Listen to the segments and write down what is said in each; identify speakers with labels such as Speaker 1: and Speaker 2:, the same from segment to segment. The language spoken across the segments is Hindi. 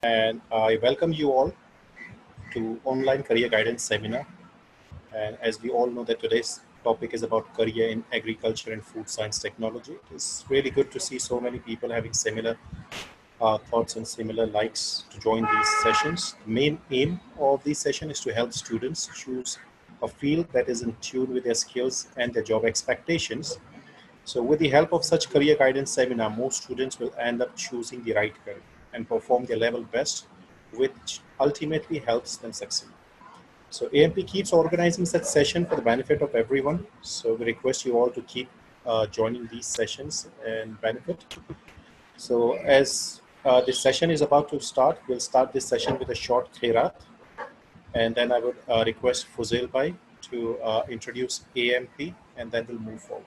Speaker 1: and I welcome you all to online career guidance seminar. And as we all know that today's topic is about career in agriculture and food science technology, it's really good to see so many people having similar thoughts and similar likes to join these sessions. The main aim of this session is to help students choose a field that is in tune with their skills and their job expectations. So, with the help of such career guidance seminar, most students will end up choosing the right career and perform their level best, which ultimately helps them succeed. So, AMP keeps organizing such session for the benefit of everyone. So, we request you all to keep joining these sessions and benefit. So, as this session is about to start, we'll start this session with a short khairat, and then I would request Fuzail Bhai to introduce AMP, and then we'll move forward.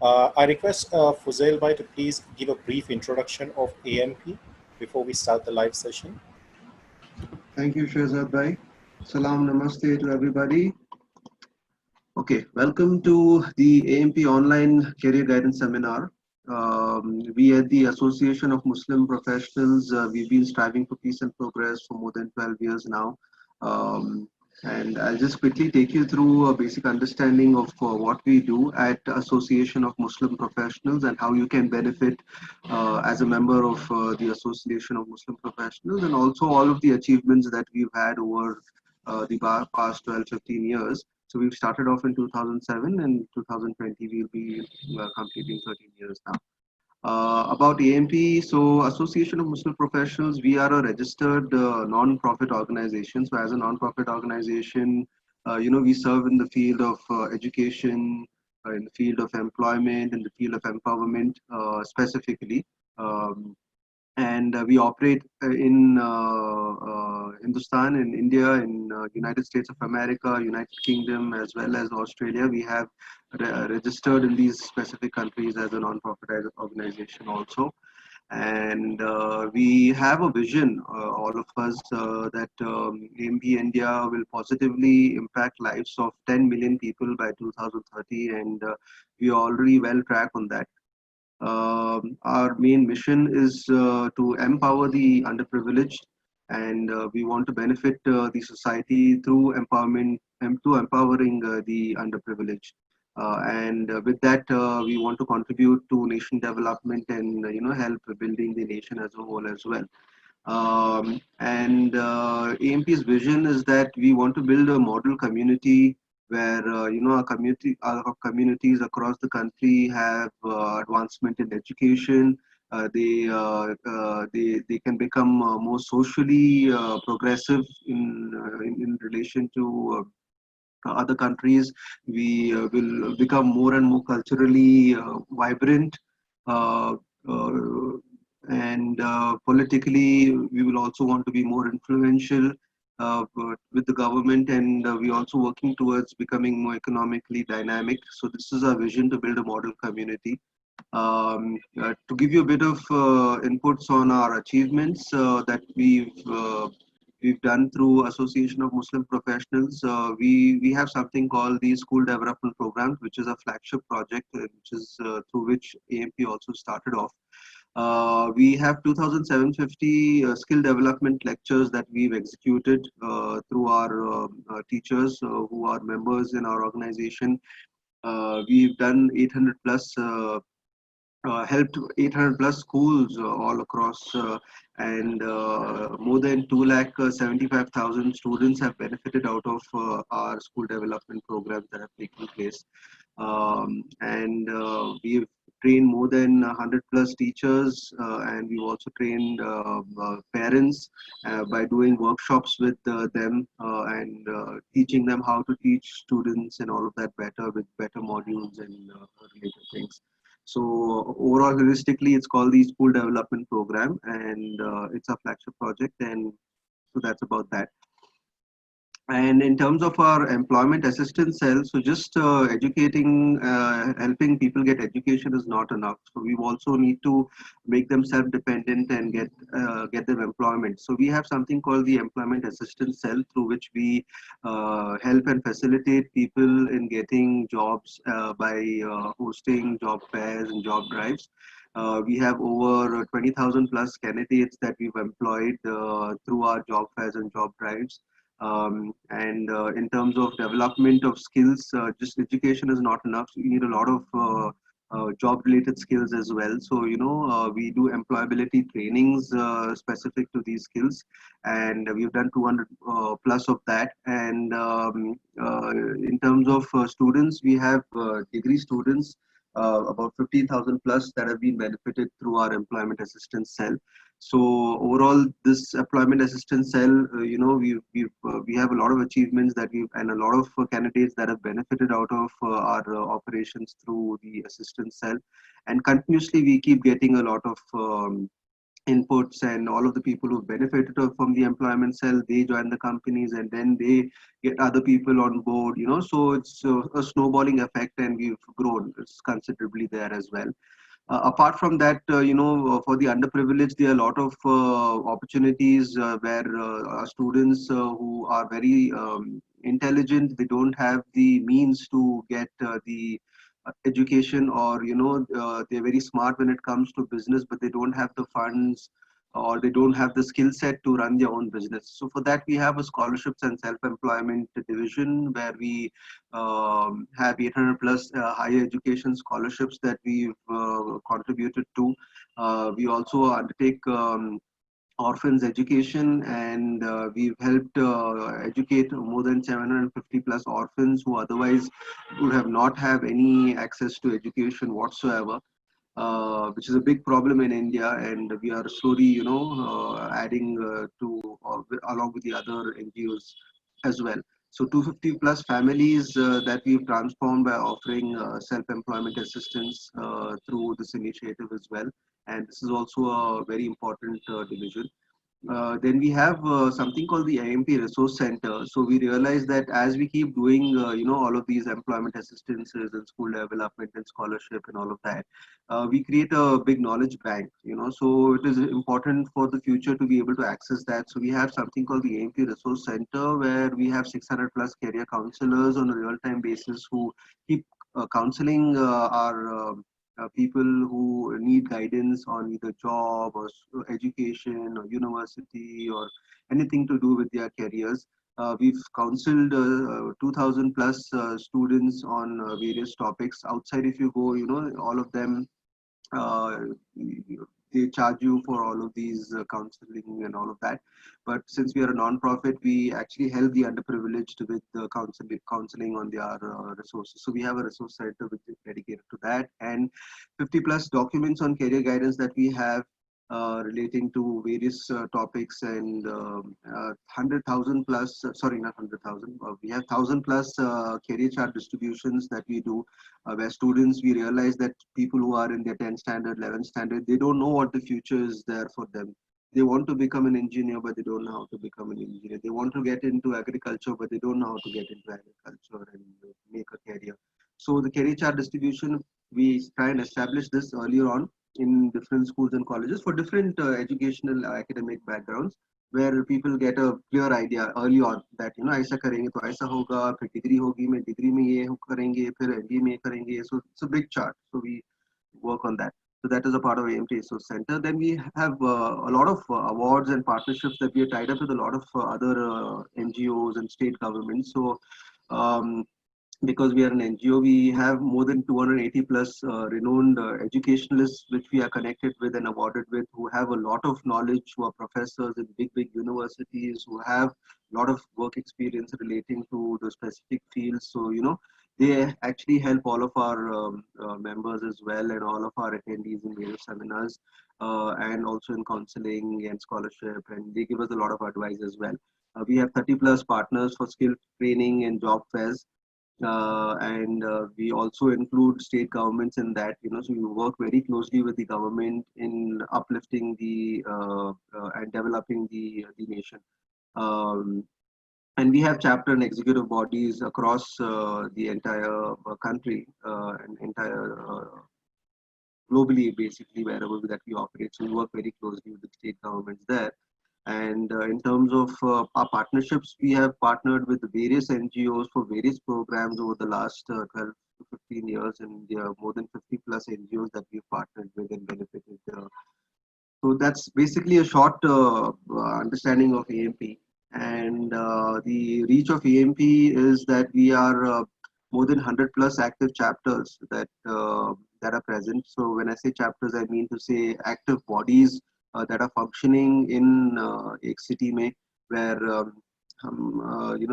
Speaker 1: I request Fuzail Bhai to please give a brief introduction of AMP before we start the live session.
Speaker 2: Thank you, Shehzad Bhai. Salam Namaste to everybody. Okay, welcome to the AMP Online Career Guidance Seminar. We at the Association of Muslim Professionals, we've been striving for peace and progress for more than 12 years now. And I'll just quickly take you through a basic understanding of what we do at Association of Muslim Professionals and how you can benefit as a member of the Association of Muslim Professionals, and also all of the achievements that we've had over the past 12, 15 years. So we've started off in 2007, and 2020 we'll be completing 13 years now. About AMP, so Association of Muslim Professionals, we are a registered non-profit organization. So as a non-profit organization, we serve in the field of education, in the field of employment, in the field of empowerment specifically. And we operate in Hindustan, in India, in United States of America, United Kingdom, as well as Australia. We have registered in these specific countries as a non-profit organization also. And we have a vision, all of us, that AMP India will positively impact lives of 10 million people by 2030, and we are already well track on that. Our main mission is to empower the underprivileged, and we want to benefit the society through empowerment and to empowering the underprivileged. And with that, we want to contribute to nation development and help building the nation as a whole as well. And AMP's vision is that we want to build a model community where our communities across the country have advancement in education. They can become more socially progressive in relation to other countries. We will become more and more culturally vibrant. Uh, uh, and politically, we will also want to be more influential with the government, and we're also working towards becoming more economically dynamic. So this is our vision, to build a model community. To give you a bit of inputs on our achievements that we've done through Association of Muslim Professionals. We have something called the School Development Programs, which is a flagship project, which is through which AMP also started off. We have 2,750 skill development lectures that we've executed through our teachers who are members in our organization. We've done 800 plus helped 800 plus schools all across, and more than 2,75,000 students have benefited out of our school development programs that have taken place. And we've trained more than 100 plus teachers, and we've also trained parents by doing workshops with them and teaching them how to teach students and all of that better with better modules and related things. So overall, holistically, it's called the School Development Program, and it's a flagship project. And so that's about that. And in terms of our employment assistance cell, so just educating, helping people get education is not enough. So we also need to make them self-dependent and get them employment. So we have something called the employment assistance cell, through which we help and facilitate people in getting jobs by hosting job fairs and job drives. We have over 20,000 plus candidates that we've employed through our job fairs and job drives. And in terms of development of skills, just education is not enough. So you need a lot of job related skills as well. So, we do employability trainings specific to these skills, and we've done 200 plus of that. And in terms of students, we have degree students, about 15,000 plus, that have been benefited through our employment assistance cell. So overall, this employment assistance cell, we have a lot of achievements that we've, and a lot of candidates that have benefited out of our operations through the assistance cell, and continuously we keep getting a lot of inputs, and all of the people who benefited from the employment cell, they join the companies, and then they get other people on board. So it's a snowballing effect, and we've grown considerably there as well. Apart from that, for the underprivileged, there are a lot of opportunities where students who are very intelligent, they don't have the means to get the education, or they're very smart when it comes to business, but they don't have the funds, or they don't have the skill set to run their own business. So for that, we have a scholarships and self-employment division, where we have 800 plus higher education scholarships that we've contributed to. We also undertake orphans education, and we've helped educate more than 750 plus orphans who otherwise would have not have any access to education whatsoever, which is a big problem in India, and we are slowly, adding along with the other NGOs as well. So 250 plus families that we've transformed by offering self-employment assistance through this initiative as well. And this is also a very important division. Then we have something called the AMP Resource Center. So we realize that as we keep doing, all of these employment assistances and school development and scholarship and all of that, we create a big knowledge bank. So it is important for the future to be able to access that. So we have something called the AMP Resource Center, where we have 600 plus career counselors on a real-time basis who keep counseling our people who need guidance on either job or education or university or anything to do with their careers. We've counseled 2,000 plus students on various topics. Outside, if you go, all of them, uh, they charge you for all of these counseling and all of that. But since we are a non-profit, we actually help the underprivileged with the counseling on their resources. So we have a resource center which is dedicated to that, and 50 plus documents on career guidance that we have relating to various topics, and 100,000 plus, sorry, not 100,000, we have 1,000 plus career chart distributions that we do, where students, we realize that people who are in their 10th standard, 11th standard, they don't know what the future is there for them. They want to become an engineer, but they don't know how to become an engineer. They want to get into agriculture, but they don't know how to get into agriculture and make a career. So the career chart distribution, we try and establish this earlier on in different schools and colleges for different educational academic backgrounds, where people get a clear idea early on that ऐसा करेंगे तो ऐसा होगा, फिर डिग्री होगी, मैं डिग्री में ये करेंगे, फिर एमबीए में करेंगे. So it's a big chart, so we work on that. So that is a part of AMT Resource Center. Then we have a lot of awards and partnerships that we are tied up with a lot of other NGOs and state governments. So um, because we are an NGO, we have more than 280 plus renowned educationalists which we are connected with and awarded with, who have a lot of knowledge, who are professors in big universities, who have a lot of work experience relating to the specific fields. So, they actually help all of our members as well, and all of our attendees in various seminars, and also in counseling and scholarship, and they give us a lot of advice as well. We have 30 plus partners for skill training and job fairs, and we also include state governments in that. So we work very closely with the government in uplifting the and developing the nation. Um, and we have chapter and executive bodies across the entire country, and entire globally, basically, wherever that we operate. So we work very closely with the state governments there. And in terms of our partnerships, we have partnered with various NGOs for various programs over the last 12 to 15 years, and there are more than 50 plus NGOs that we've partnered with and benefited. So that's basically a short understanding of AMP. And the reach of AMP is that we are more than 100 plus active chapters that are present. So when I say chapters, I mean to say active bodies that are functioning in एक city में, where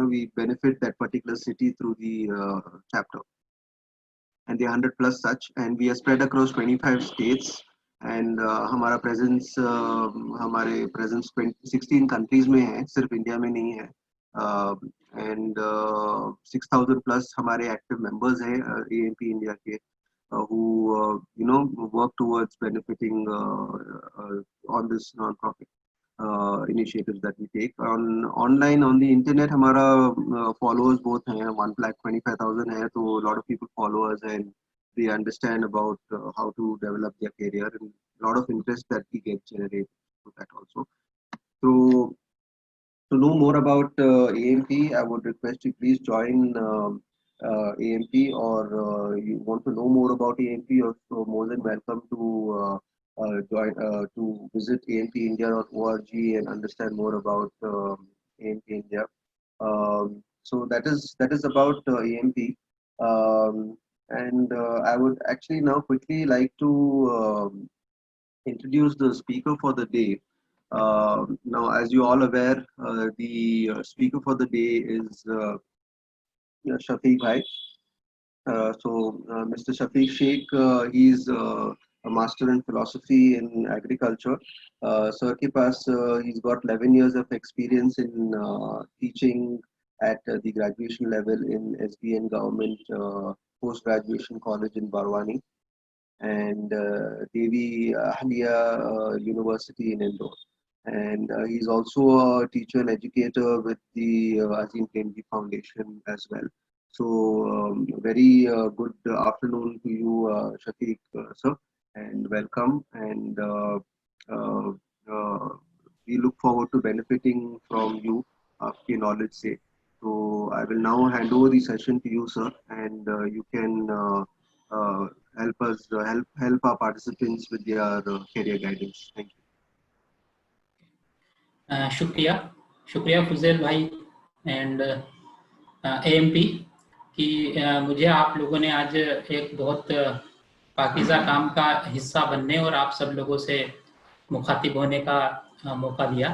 Speaker 2: we benefit that particular city through the chapter. And there are 100 plus such, and we are spread across 25 states. And हमारा presence हमारे presence 16 countries में है, सिर्फ इंडिया में नहीं है. And 6,000 plus हमारे active members हैं AMP India के, who work towards benefiting on this non-profit initiatives that we take. Online on the internet, हमारा followers both हैं 1,25,000 है, so a lot of people follow us and they understand about how to develop their career, and a lot of interest that we get generated through that also. So to know more about AMP, I would request you please join AMP, or you want to know more about AMP, also more than welcome to join to visit ampindia.org and understand more about AMP India. So that is about AMP. And I would actually now quickly like to introduce the speaker for the day. Now, as you all aware, the speaker for the day is Shafiq Bhai. Mr. Shafiq Sheikh, he's a master in philosophy in agriculture. Sir ke paas, he's got 11 years of experience in teaching at the graduation level in SBN Government Post-Graduation College in Barwani, and Devi Ahliya University in Indore. And he's also a teacher and educator with the Azim Premji Foundation as well. So very good afternoon to you, Shafiq, sir, and welcome. And we look forward to benefiting from you, आपकी knowledge से. So I will now hand over the session to you, sir, and you can help us help our participants with their career guidance. Thank you.
Speaker 3: शुक्रिया फुजैल भाई एंड AMP कि मुझे आप लोगों ने आज एक बहुत पाकीज़ा काम का हिस्सा बनने और आप सब लोगों से मुखातिब होने का मौका दिया.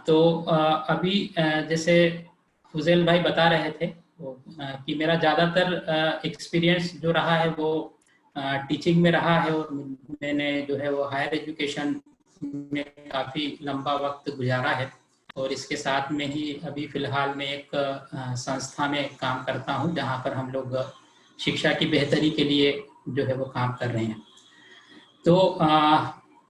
Speaker 3: तो अभी जैसे फुजैल भाई बता रहे थे कि मेरा ज़्यादातर एक्सपीरियंस जो रहा है वो टीचिंग में रहा है, और मैंने जो है वो हायर एजुकेशन में काफ़ी लंबा वक्त गुजारा है, और इसके साथ में ही अभी फ़िलहाल मैं एक संस्था में काम करता हूं जहां पर हम लोग शिक्षा की बेहतरी के लिए जो है वो काम कर रहे हैं. तो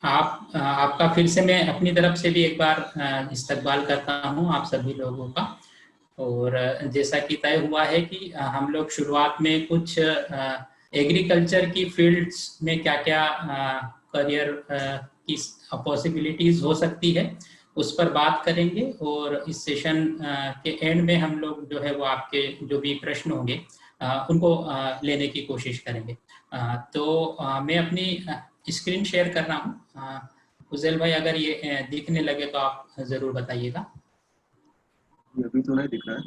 Speaker 3: आपका फिर से मैं अपनी तरफ से भी एक बार इस्तकबाल करता हूं आप सभी लोगों का. और जैसा कि तय हुआ है कि हम लोग शुरुआत में कुछ एग्रीकल्चर की फील्ड्स में क्या क्या करियर की पॉसिबिलिटीज़ हो सकती है उस पर बात करेंगे, और इस सेशन के एंड में हम लोग जो है वो आपके जो भी प्रश्न होंगे उनको लेने की कोशिश करेंगे. तो मैं अपनी स्क्रीन शेयर कर रहा हूँ. फुजैल भाई अगर ये दिखने लगे तो आप ज़रूर बताइएगा.
Speaker 2: ये अभी तो नहीं दिख रहा है.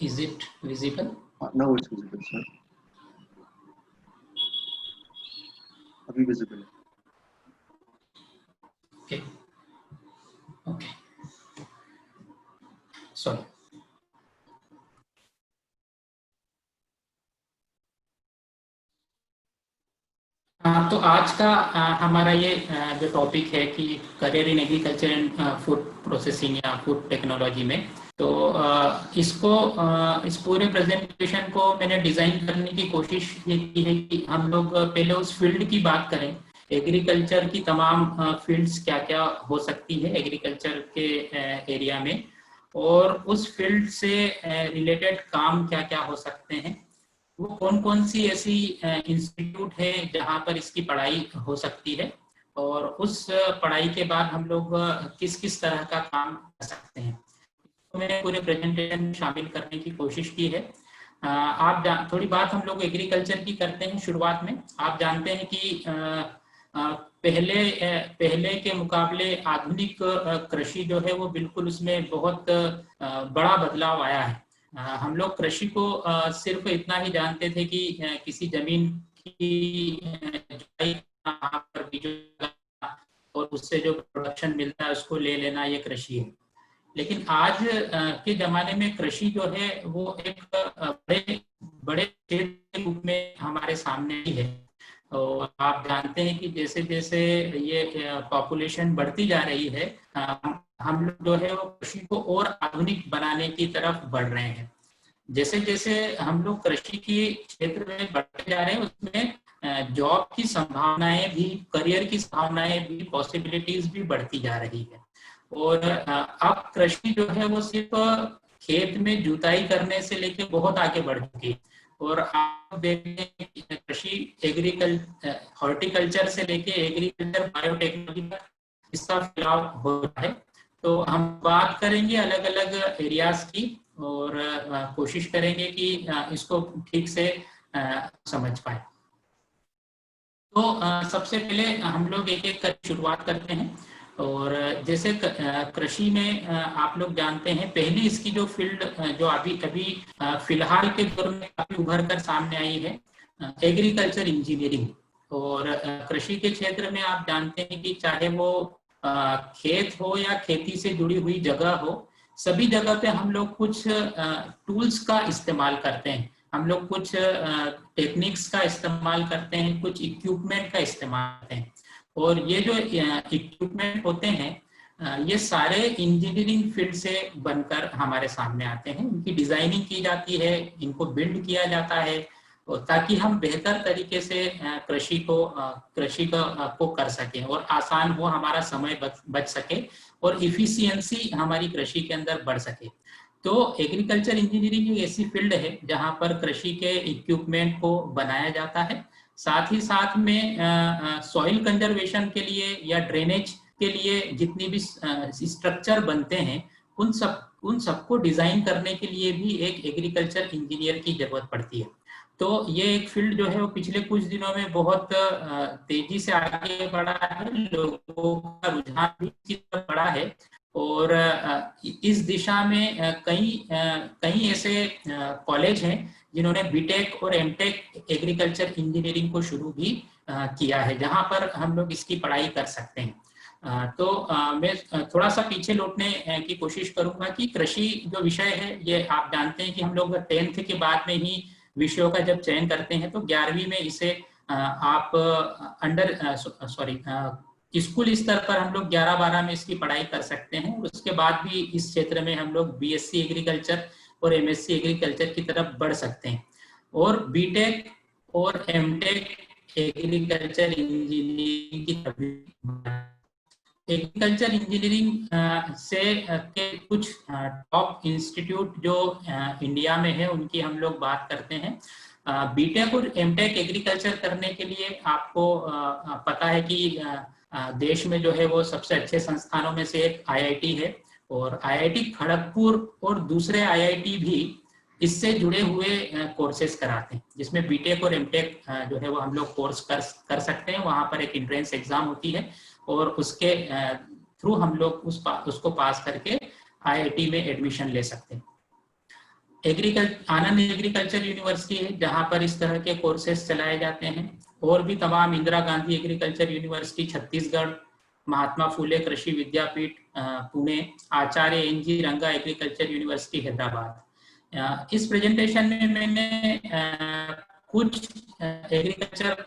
Speaker 3: Is it visible?
Speaker 2: Now it's visible, sir. Abhi visible.
Speaker 3: Okay okay sorry. तो आज का हमारा ये जो टॉपिक है कि career in agriculture and food processing या फूड टेक्नोलॉजी में, तो इस पूरे प्रेजेंटेशन को मैंने डिजाइन करने की कोशिश ये की है कि हम लोग पहले उस फील्ड की बात करें, एग्रीकल्चर की तमाम फील्ड्स क्या क्या हो सकती है एग्रीकल्चर के एरिया में, और उस फील्ड से रिलेटेड काम क्या क्या हो सकते हैं, वो कौन कौन सी ऐसी इंस्टीट्यूट है जहाँ पर इसकी पढ़ाई हो सकती है, और उस पढ़ाई के बाद हम लोग किस किस तरह का काम कर सकते हैं, तो मैंने पूरे प्रेजेंटेशन में शामिल करने की कोशिश की है। थोड़ी बात हम लोग एग्रीकल्चर की करते हैं शुरुआत में। आप जानते हैं कि पहले के मुकाबले आधुनिक कृषि जो है वो बिल्कुल उसमें बहुत बड़ा बदलाव आया है। हम लोग कृषि को सिर्फ इतना ही जानते थे कि किसी जमीन की जुताई पर बीजों और उससे जो प्रोडक्शन मिलता है उसको ले लेना, ये कृषि है। लेकिन आज के जमाने में कृषि जो है वो एक बड़े क्षेत्र के रूप में हमारे सामने ही है। और आप जानते हैं कि जैसे जैसे ये पॉपुलेशन बढ़ती जा रही है, हम लोग जो है वो कृषि को और आधुनिक बनाने की तरफ बढ़ रहे हैं। जैसे जैसे हम लोग कृषि के क्षेत्र में बढ़ते जा रहे हैं, उसमें जॉब की संभावनाएं भी, करियर की संभावनाएं भी, पॉसिबिलिटीज भी बढ़ती जा रही है। और अब कृषि जो है वो सिर्फ खेत में जुताई करने से लेके बहुत आगे बढ़ चुकी है। और आप देखते हैं कि कृषि हॉर्टिकल्चर से लेके एग्रीकल्चर बायोटेक्नोलॉजी तक इसका फैलाव हो रहा है। तो हम बात करेंगे अलग अलग एरियाज की और कोशिश करेंगे कि इसको ठीक से समझ पाए। तो सबसे पहले हम लोग एक एक कर शुरुआत करते हैं। और जैसे कृषि में आप लोग जानते हैं, पहली इसकी जो फील्ड जो अभी फिलहाल के दौर में काफी उभर कर सामने आई है, एग्रीकल्चर इंजीनियरिंग। और कृषि के क्षेत्र में आप जानते हैं कि चाहे वो खेत हो या खेती से जुड़ी हुई जगह हो, सभी जगह पे हम लोग कुछ टूल्स का इस्तेमाल करते हैं, हम लोग कुछ टेक्निक्स का इस्तेमाल करते हैं, कुछ इक्विपमेंट का इस्तेमाल करते हैं। और ये जो इक्विपमेंट होते हैं ये सारे इंजीनियरिंग फील्ड से बनकर हमारे सामने आते हैं। इनकी डिजाइनिंग की जाती है, इनको बिल्ड किया जाता है ताकि हम बेहतर तरीके से कृषि को कर सकें और आसान हो, हमारा समय बच सके और इफिशियंसी हमारी कृषि के अंदर बढ़ सके। तो एग्रीकल्चर इंजीनियरिंग एक ऐसी फील्ड है जहां पर कृषि के इक्विपमेंट को बनाया जाता है, साथ ही साथ में सॉइल कंजर्वेशन के लिए या ड्रेनेज के लिए जितनी भी स्ट्रक्चर बनते हैं उन सबको डिजाइन करने के लिए भी एक एग्रीकल्चर इंजीनियर की जरूरत पड़ती है। तो ये एक फील्ड जो है वो पिछले कुछ दिनों में बहुत तेजी से आगे बढ़ा है, लोगों का रुझान भी इसकी तरफ बढ़ा है। और इस दिशा में कई ऐसे कॉलेज हैं जिन्होंने बीटेक और एमटेक एग्रीकल्चर इंजीनियरिंग को शुरू भी किया है, जहां पर हम लोग इसकी पढ़ाई कर सकते हैं। तो मैं थोड़ा सा पीछे लौटने की कोशिश करूंगा कि कृषि जो विषय है, ये आप जानते हैं कि हम लोग 10th के बाद में ही विषयों का जब चयन करते हैं तो 11वीं में इसे आप स्कूल स्तर पर हम लोग 11-12 में इसकी पढ़ाई कर सकते हैं। और उसके बाद भी इस क्षेत्र में हम लोग बीएससी एग्रीकल्चर और एमएससी एग्रीकल्चर की तरफ बढ़ सकते हैं। और बीटेक और एमटेक एग्रीकल्चर इंजीनियरिंग की तरफ, एग्रीकल्चर इंजीनियरिंग से के कुछ टॉप इंस्टीट्यूट जो इंडिया में है उनकी हम लोग बात करते हैं। बीटेक और एमटेक एग्रीकल्चर करने के लिए आपको पता है कि देश में जो है वो सबसे अच्छे संस्थानों में से एक आईआईटी है, और आईआईटी खड़गपुर और दूसरे आईआईटी भी इससे जुड़े हुए कोर्सेज कराते हैं, जिसमें बीटेक और एमटेक जो है वो हम लोग कोर्स कर सकते हैं। वहां पर एक एंट्रेंस एग्जाम होती है और उसके थ्रू हम लोग उसको पास करके आईआईटी में एडमिशन ले सकते हैं। आनंद एग्रीकल्चर यूनिवर्सिटी है जहां पर इस तरह के कोर्सेज चलाए जाते हैं। और भी तमाम इंदिरा गांधी एग्रीकल्चर यूनिवर्सिटी छत्तीसगढ़, महात्मा फुले कृषि विद्यापीठ पुणे, आचार्य NG रंगा एग्रीकल्चर यूनिवर्सिटी हैदराबाद। इस प्रेजेंटेशन में मैंने कुछ एग्रीकल्चर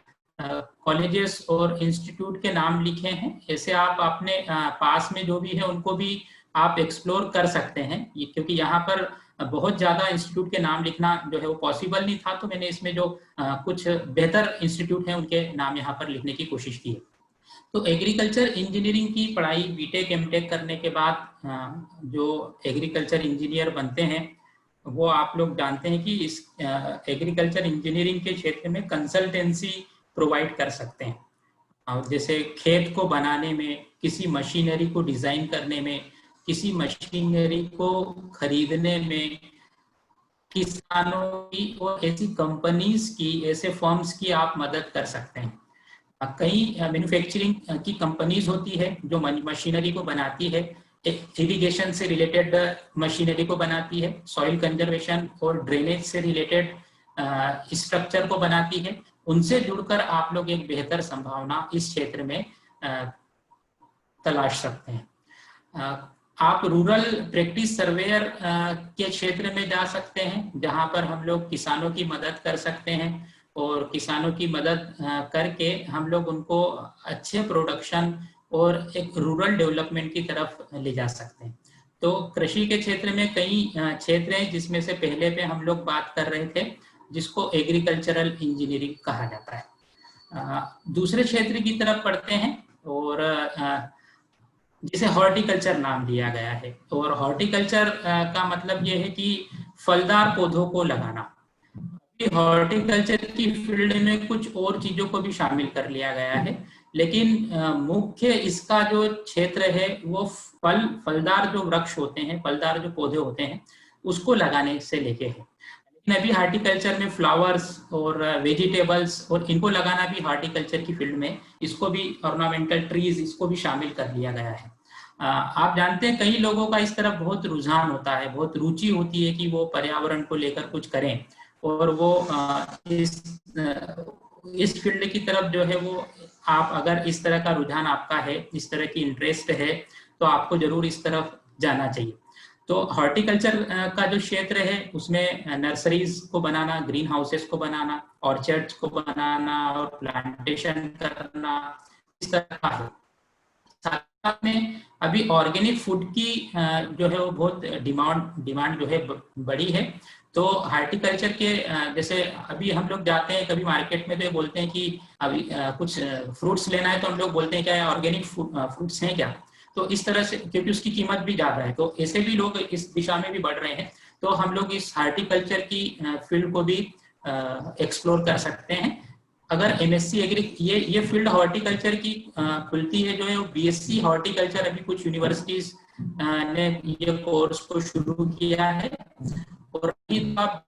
Speaker 3: कॉलेजेस और इंस्टीट्यूट के नाम लिखे हैं। ऐसे आप अपने पास में जो भी है उनको भी आप एक्सप्लोर कर सकते हैं, क्योंकि यहाँ पर बहुत ज़्यादा इंस्टीट्यूट के नाम लिखना जो है वो पॉसिबल नहीं था, तो मैंने इसमें जो कुछ बेहतर इंस्टीट्यूट हैं उनके नाम यहाँ पर लिखने की कोशिश की है। तो एग्रीकल्चर इंजीनियरिंग की पढ़ाई बीटेक एमटेक करने के बाद जो एग्रीकल्चर इंजीनियर बनते हैं वो आप लोग जानते हैं कि इस एग्रीकल्चर इंजीनियरिंग के क्षेत्र में कंसल्टेंसी प्रोवाइड कर सकते हैं। जैसे खेत को बनाने में, किसी मशीनरी को डिजाइन करने में, किसी मशीनरी को खरीदने में, किसानों की और ऐसी कंपनीज की, ऐसे फर्म्स की आप मदद कर सकते हैं। कई मैन्युफैक्चरिंग की कंपनीज होती है जो मशीनरी को बनाती है, इरिगेशन से रिलेटेड मशीनरी को बनाती है, सॉइल कंजर्वेशन और ड्रेनेज से रिलेटेड स्ट्रक्चर को बनाती है। उनसे जुड़कर आप लोग एक बेहतर संभावना इस क्षेत्र में तलाश सकते हैं। आप रूरल प्रैक्टिस सर्वेयर के क्षेत्र में जा सकते हैं, जहां पर हम लोग किसानों की मदद कर सकते हैं और किसानों की मदद करके हम लोग उनको अच्छे प्रोडक्शन और एक रूरल डेवलपमेंट की तरफ ले जा सकते हैं। तो कृषि के क्षेत्र में कई क्षेत्र हैं, जिसमें से पहले पे हम लोग बात कर रहे थे जिसको एग्रीकल्चरल इंजीनियरिंग कहा जाता है। दूसरे क्षेत्र की तरफ पढ़ते हैं और जिसे हॉर्टिकल्चर नाम दिया गया है। और हॉर्टिकल्चर का मतलब ये है कि फलदार पौधों को लगाना। हॉर्टिकलचर की फील्ड में कुछ और चीजों को भी शामिल कर लिया गया है, लेकिन मुख्य इसका जो क्षेत्र है वो फलदार जो वृक्ष होते हैं, फलदार जो पौधे होते हैं उसको लगाने से लेके है। लेकिन अभी हॉर्टिकल्चर में फ्लावर्स और वेजिटेबल्स और इनको लगाना भी हॉर्टिकल्चर की फील्ड में, इसको भी ऑर्नामेंटल ट्रीज इसको भी शामिल कर लिया गया है। आप जानते हैं कई लोगों का इस तरफ बहुत रुझान होता है, बहुत रुचि होती है कि वो पर्यावरण को लेकर कुछ करें, और वो इस फील्ड की तरफ जो है वो आप अगर इस तरह का रुझान आपका है, इस तरह की इंटरेस्ट है, तो आपको जरूर इस तरफ जाना चाहिए। तो हॉर्टिकल्चर का जो क्षेत्र है उसमें नर्सरीज को बनाना, ग्रीन हाउसेस को बनाना, ऑर्चर्ड्स को बनाना और प्लांटेशन करना, इस तरह का है। साथ में अभी ऑर्गेनिक फूड की जो है वो बहुत डिमांड जो है बड़ी है। तो हॉर्टिकल्चर के जैसे अभी हम लोग जाते हैं कभी मार्केट में, तो ये बोलते हैं कि अभी कुछ फ्रूट्स लेना है, तो हम लोग बोलते हैं क्या ऑर्गेनिक फ्रूट्स हैं क्या। तो इस तरह से, क्योंकि उसकी कीमत भी ज्यादा है, तो ऐसे भी लोग इस दिशा में भी बढ़ रहे हैं। तो हम लोग इस हॉर्टिकल्चर की फील्ड को भी एक्सप्लोर कर सकते हैं। अगर MSc एग्री ये फील्ड हॉर्टिकल्चर की खुलती है जो है BSc हॉर्टिकल्चर, अभी कुछ यूनिवर्सिटीज ने ये कोर्स को शुरू किया है। और आप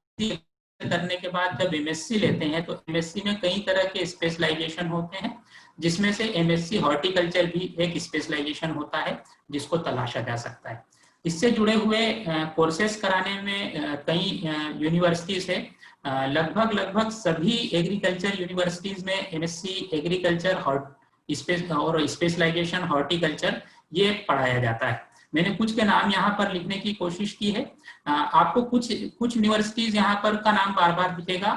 Speaker 3: करने के बाद जब MSc लेते हैं तो MSc में कई तरह के स्पेशलाइजेशन होते हैं, जिसमें से MSc हॉर्टिकल्चर भी एक स्पेशलाइजेशन होता है जिसको तलाशा जा सकता है। इससे जुड़े हुए कोर्सेज कराने में कई यूनिवर्सिटीज है। लगभग सभी एग्रीकल्चर यूनिवर्सिटीज में MSc एग्रीकल्चर और स्पेशलाइजेशन हॉर्टिकल्चर ये पढ़ाया जाता है। मैंने कुछ के नाम यहाँ पर लिखने की कोशिश की है। आपको कुछ यूनिवर्सिटीज यहाँ पर का नाम बार बार दिखेगा,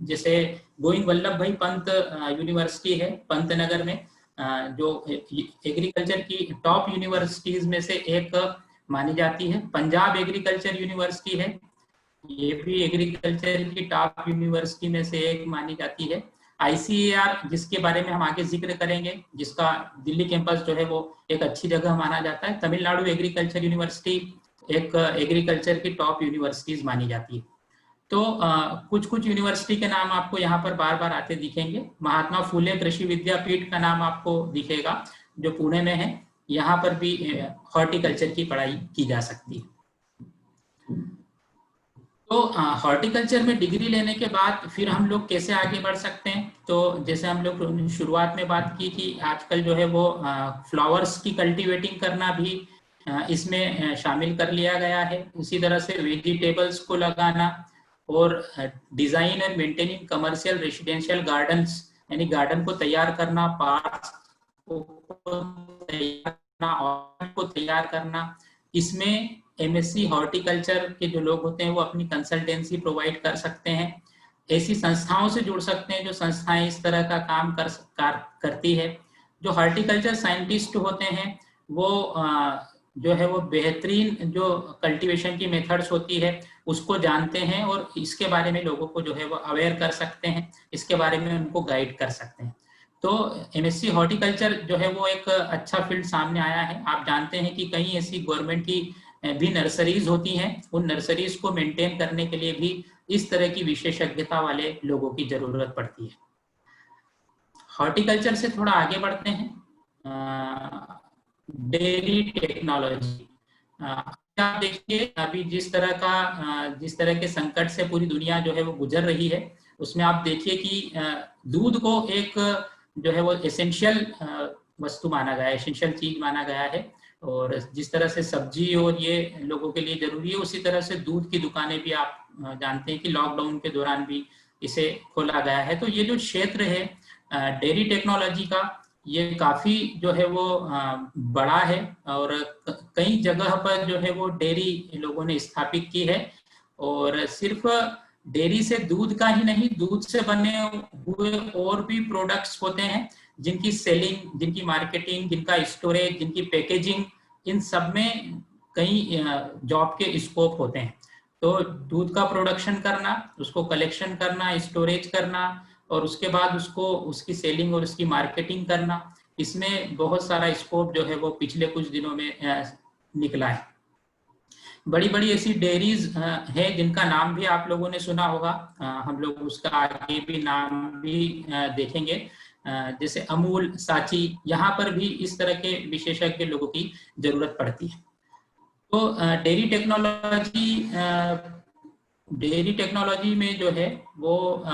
Speaker 3: जैसे गोविंद वल्लभ भाई पंत यूनिवर्सिटी है पंतनगर में, जो एग्रीकल्चर की टॉप यूनिवर्सिटीज में से एक मानी जाती है। पंजाब एग्रीकल्चर यूनिवर्सिटी है, ये भी एग्रीकल्चर की टॉप यूनिवर्सिटी में से एक मानी जाती है। ICAR जिसके बारे में हम आगे जिक्र करेंगे, जिसका दिल्ली कैंपस जो है वो एक अच्छी जगह माना जाता है। तमिलनाडु एग्रीकल्चर यूनिवर्सिटी एक एग्रीकल्चर की टॉप यूनिवर्सिटीज मानी जाती है। तो कुछ यूनिवर्सिटी के नाम आपको यहाँ पर बार बार आते दिखेंगे। महात्मा फुले कृषि विद्यापीठ का नाम आपको दिखेगा जो पुणे में है, यहाँ पर भी हॉर्टिकल्चर की पढ़ाई की जा सकती है। तो हॉर्टिकल्चर में डिग्री लेने के बाद फिर हम लोग कैसे आगे बढ़ सकते हैं। तो जैसे हम लोग शुरुआत में बात की कि आजकल जो है वो फ्लावर्स की कल्टीवेटिंग करना भी इसमें शामिल कर लिया गया है। उसी तरह से वेजिटेबल्स को लगाना और design and maintaining commercial residential gardens, यानी गार्डन को तैयार करना, पार्क्स को तैयार करना, इसमें एमएससी हॉर्टिकल्चर के जो लोग होते हैं वो अपनी कंसल्टेंसी प्रोवाइड कर सकते हैं। ऐसी संस्थाओं से जुड़ सकते हैं जो संस्थाएं इस तरह का काम करती है। जो हॉर्टिकल्चर साइंटिस्ट होते हैं वो जो है वो बेहतरीन जो कल्टीवेशन की मेथड्स होती है उसको जानते हैं और इसके बारे में लोगों को जो है वो अवेयर कर सकते हैं, इसके बारे में उनको गाइड कर सकते हैं। तो एमएससी हॉर्टिकल्चर जो है वो एक अच्छा फील्ड सामने आया है। आप जानते हैं कि कई ऐसी गवर्नमेंट की भी नर्सरीज होती हैं, उन नर्सरीज को मेंटेन करने के लिए भी इस तरह की विशेषज्ञता वाले लोगों की जरूरत पड़ती है। हॉर्टिकल्चर से थोड़ा आगे बढ़ते हैं, डेयरी टेक्नोलॉजी। आप देखिए अभी जिस तरह के संकट से पूरी दुनिया जो है वो गुजर रही है, उसमें आप देखिए कि दूध को एक जो है वो एसेंशियल वस्तु माना गया है, एसेंशियल चीज माना गया है। और जिस तरह से सब्जी और ये लोगों के लिए जरूरी है, उसी तरह से दूध की दुकानें भी आप जानते हैं कि लॉकडाउन के दौरान भी इसे खोला गया है। तो ये जो क्षेत्र है डेयरी टेक्नोलॉजी का, ये काफी जो है वो बड़ा है और कई जगह पर जो है वो डेयरी लोगों ने स्थापित की है। और सिर्फ डेयरी से दूध का ही नहीं, दूध से बने हुए और भी प्रोडक्ट्स होते हैं जिनकी सेलिंग, जिनकी मार्केटिंग, जिनका स्टोरेज, जिनकी पैकेजिंग, इन सब में कई जॉब के स्कोप होते हैं। तो दूध का प्रोडक्शन करना, उसको कलेक्शन करना, स्टोरेज करना और उसके बाद उसकी सेलिंग और उसकी मार्केटिंग करना, इसमें बहुत सारा स्कोप जो है वो पिछले कुछ दिनों में निकला है। बड़ी बड़ी ऐसी डेयरीज है जिनका नाम भी आप लोगों ने सुना होगा, हम लोग उसका आगे भी नाम भी देखेंगे, जैसे अमूल, सांची, यहाँ पर भी इस तरह के विशेषज्ञ लोगों की जरूरत पड़ती है। तो डेयरी टेक्नोलॉजी में जो है वो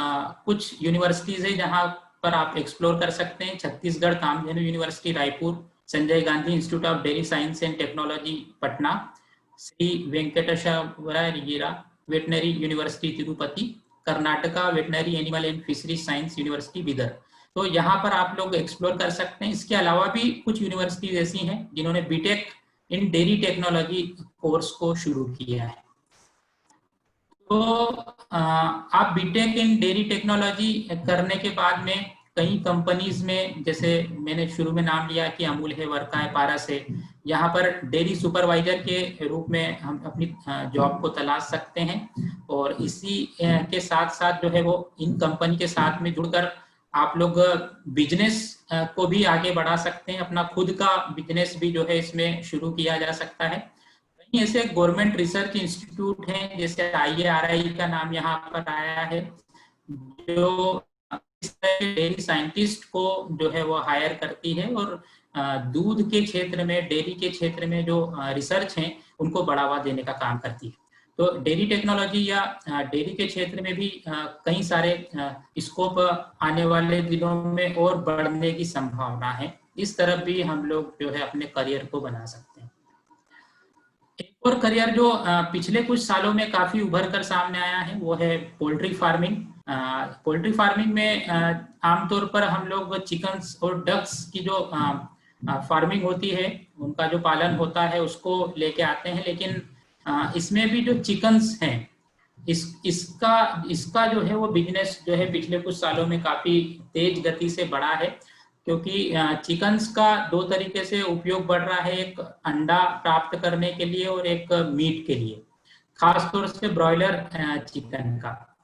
Speaker 3: कुछ यूनिवर्सिटीज है जहाँ पर आप एक्सप्लोर कर सकते हैं। Chhattisgarh Kamdhenu university Raipur, Sanjay Gandhi institute of dairy science and technology Patna, Shri Venkateswara veterinary university Tirupati, Karnataka veterinary animal and fisheries science university Bidar. तो यहाँ पर आप लोग एक्सप्लोर कर सकते हैं। इसके अलावा भी कुछ यूनिवर्सिटीज ऐसी हैं जिन्होंने बीटेक इन डेयरी टेक्नोलॉजी कोर्स को शुरू किया है। तो आप बीटेक इन डेयरी टेक्नोलॉजी करने के बाद में कई कंपनीज में, जैसे मैंने शुरू में नाम लिया कि अमूल है, वर्का है, पारस है, यहाँ पर डेयरी सुपरवाइजर के रूप में हम अपनी जॉब को तलाश सकते हैं। और इसी के साथ साथ जो है वो इन कंपनी के साथ में जुड़कर आप लोग बिजनेस को भी आगे बढ़ा सकते हैं। अपना खुद का बिजनेस भी जो है इसमें शुरू किया जा सकता है। कई ऐसे गवर्नमेंट रिसर्च इंस्टीट्यूट हैं, जैसे IARI का नाम यहाँ पर आया है, जो डेयरी साइंटिस्ट को जो है वो हायर करती है और दूध के क्षेत्र में, डेयरी के क्षेत्र में जो रिसर्च हैं उनको बढ़ावा देने का काम करती है। तो डेयरी टेक्नोलॉजी या डेयरी के क्षेत्र में भी कई सारे स्कोप आने वाले दिनों में और बढ़ने की संभावना है। इस तरफ भी हम लोग जो है अपने करियर को बना सकते हैं। एक और करियर जो पिछले कुछ सालों में काफी उभर कर सामने आया है वो है पोल्ट्री फार्मिंग। पोल्ट्री फार्मिंग में आमतौर पर हम लोग चिकन्स और डक्स की जो फार्मिंग होती है, उनका जो पालन होता है उसको लेके आते हैं। लेकिन इसमें भी जो चिकन्स हैं, इसका जो है वो बिजनेस जो है पिछले कुछ सालों में काफी तेज गति से बढ़ा है, क्योंकि चिकन्स का दो तरीके से उपयोग बढ़ रहा है, एक अंडा प्राप्त करने के लिए और एक मीट के लिए, खास तौर से ब्रॉयलर चिकन का।